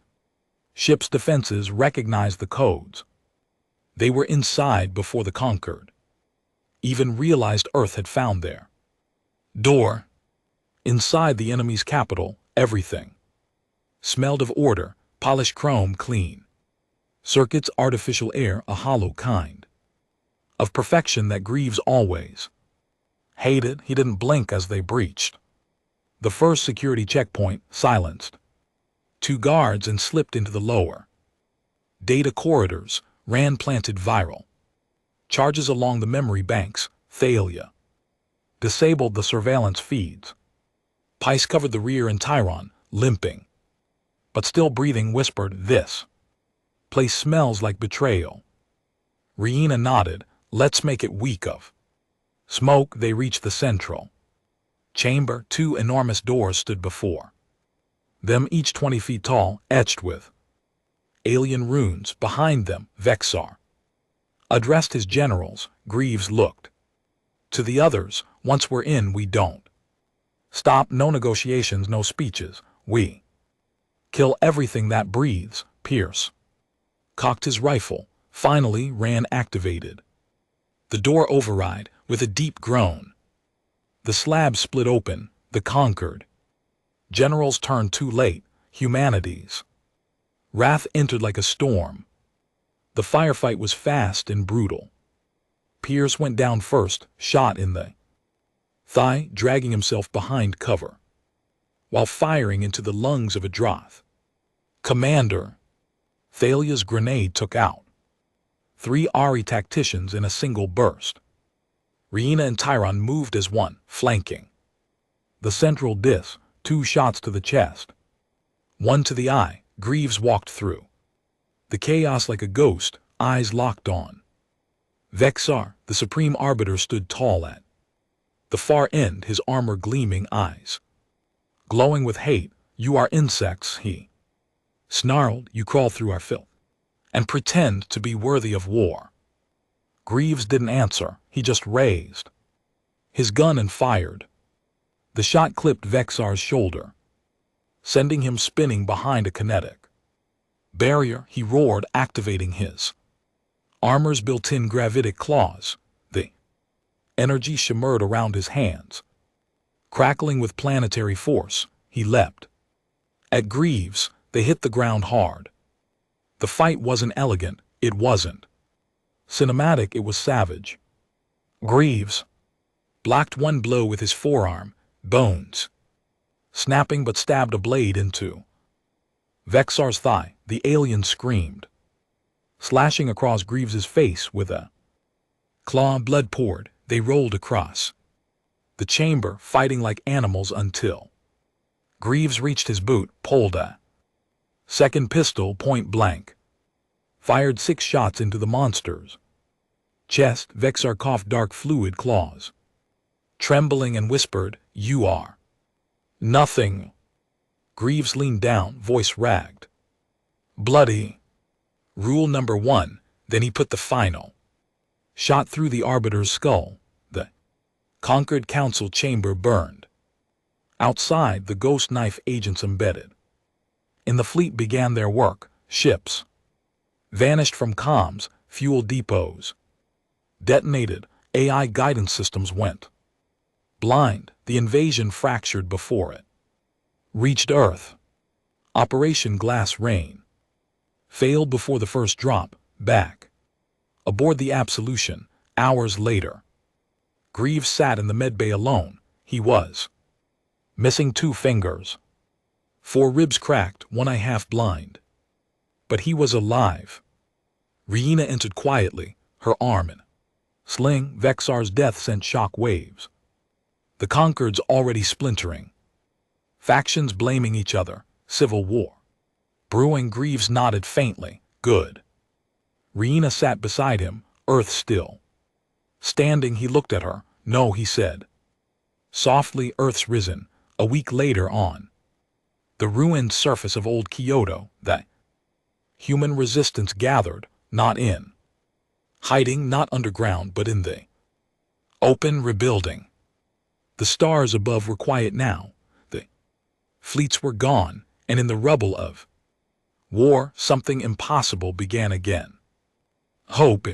ship's defenses recognized the codes. They were inside before the Conquered even realized Earth had found their door. Inside the enemy's capital, everything smelled of order, polished chrome, clean circuits, artificial air, a hollow kind of perfection that Greaves always hated. He didn't blink as they breached the first security checkpoint, silenced 2 guards, and slipped into the lower data corridors. Ran planted viral charges along the memory banks. Thalia disabled the surveillance feeds. Pice covered the rear, and Tyron, limping but still breathing, whispered, "This place smells like betrayal." Rihanna nodded. Let's make it weak of smoke. They reached the central chamber. 2 enormous doors stood before them, each 20 feet tall, etched with alien runes. Behind them, Vexar addressed his generals. Greaves looked to the others. Once we're in, we don't stop. No negotiations, no speeches. We kill everything that breathes. Pierce cocked his rifle. Finally, Ran activated the door override with a deep groan. The slab split open. The Conquered generals turned too late. Humanity's Wrath entered like a storm. The firefight was fast and brutal. Pierce went down first, shot in the thigh, dragging himself behind cover, while firing into the lungs of a Droth. Commander! Thalia's grenade took out 3 Ari tacticians in a single burst. Riina and Tyron moved as one, flanking. The central diss, 2 shots to the chest. 1 to the eye, Greaves walked through. The chaos like a ghost, eyes locked on. Vexar, the Supreme Arbiter, stood tall at the far end, his armor gleaming, eyes glowing with hate. "You are insects," he snarled. "You crawl through our filth and pretend to be worthy of war." Greaves didn't answer, he just raised his gun and fired. The shot clipped Vexar's shoulder, sending him spinning behind a kinetic barrier. He roared, activating his armor's built-in gravitic claws. The energy shimmered around his hands. Crackling with planetary force, he leapt at Greaves. They hit the ground hard. The fight wasn't elegant, it wasn't cinematic, it was savage. Greaves blocked one blow with his forearm, bones snapping, but stabbed a blade into Vexar's thigh. The alien screamed, slashing across Greaves's face with a claw. Blood poured. They rolled across the chamber, fighting like animals until Greaves reached his boot, pulled a second pistol, point blank, fired 6 shots into the monster's chest. Vexar coughed dark fluid, claws trembling, and whispered, "You are nothing." Greaves leaned down, voice ragged. "Bloody. Rule number 1, then he put the final shot through the Arbiter's skull. The conquered council chamber burned. Outside, the ghost knife agents embedded in the fleet began their work. Ships vanished from comms, fuel depots detonated, AI guidance systems went blind. The invasion fractured before it reached Earth. Operation Glass Rain failed before the first drop. Back aboard the Absolution, hours later, Greaves sat in the medbay alone. He was missing 2 fingers, 4 ribs cracked, 1 eye half blind. But he was alive. Riina entered quietly, her arm in sling. Vexar's death sent shock waves. The Concord's already splintering. Factions blaming each other. Civil war brewing. Greaves nodded faintly. "Good." Riina sat beside him, earth still. Standing, he looked at her. "No," he said softly, "Earth's risen." A week later, on the ruined surface of old Kyoto, the human resistance gathered, not in hiding, not underground, but in the open, rebuilding. The stars above were quiet now. The fleets were gone, and in the rubble of war, something impossible began again. Hope.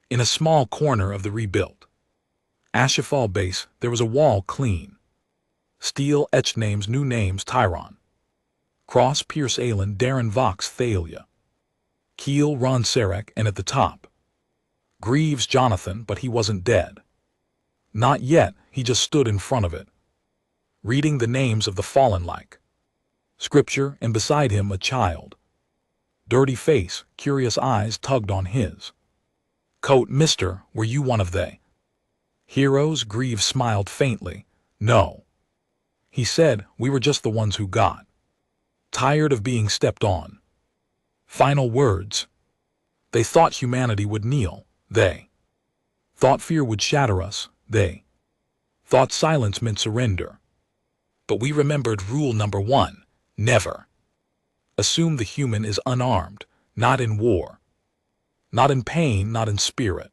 In a small corner of the rebuilt HFY base, there was a wall, clean steel, etched names, new names: Tyron, Cross, Pierce, Aelin, Darren, Vox, Thalia, Keel, Ron, Sarek, and at the top, Greaves, Jonathan. But he wasn't dead. Not yet. He just stood in front of it, reading the names of the fallen like scripture, and beside him a child. Dirty face, curious eyes tugged on his coat. "Mister, were you one of they heroes?" Greaves smiled faintly. "No," he said, "we were just the ones who got tired of being stepped on." Final words. They thought humanity would kneel. They thought fear would shatter us. They thought silence meant surrender. But we remembered rule number 1, never assume the human is unarmed, not in war, not in pain, not in spirit.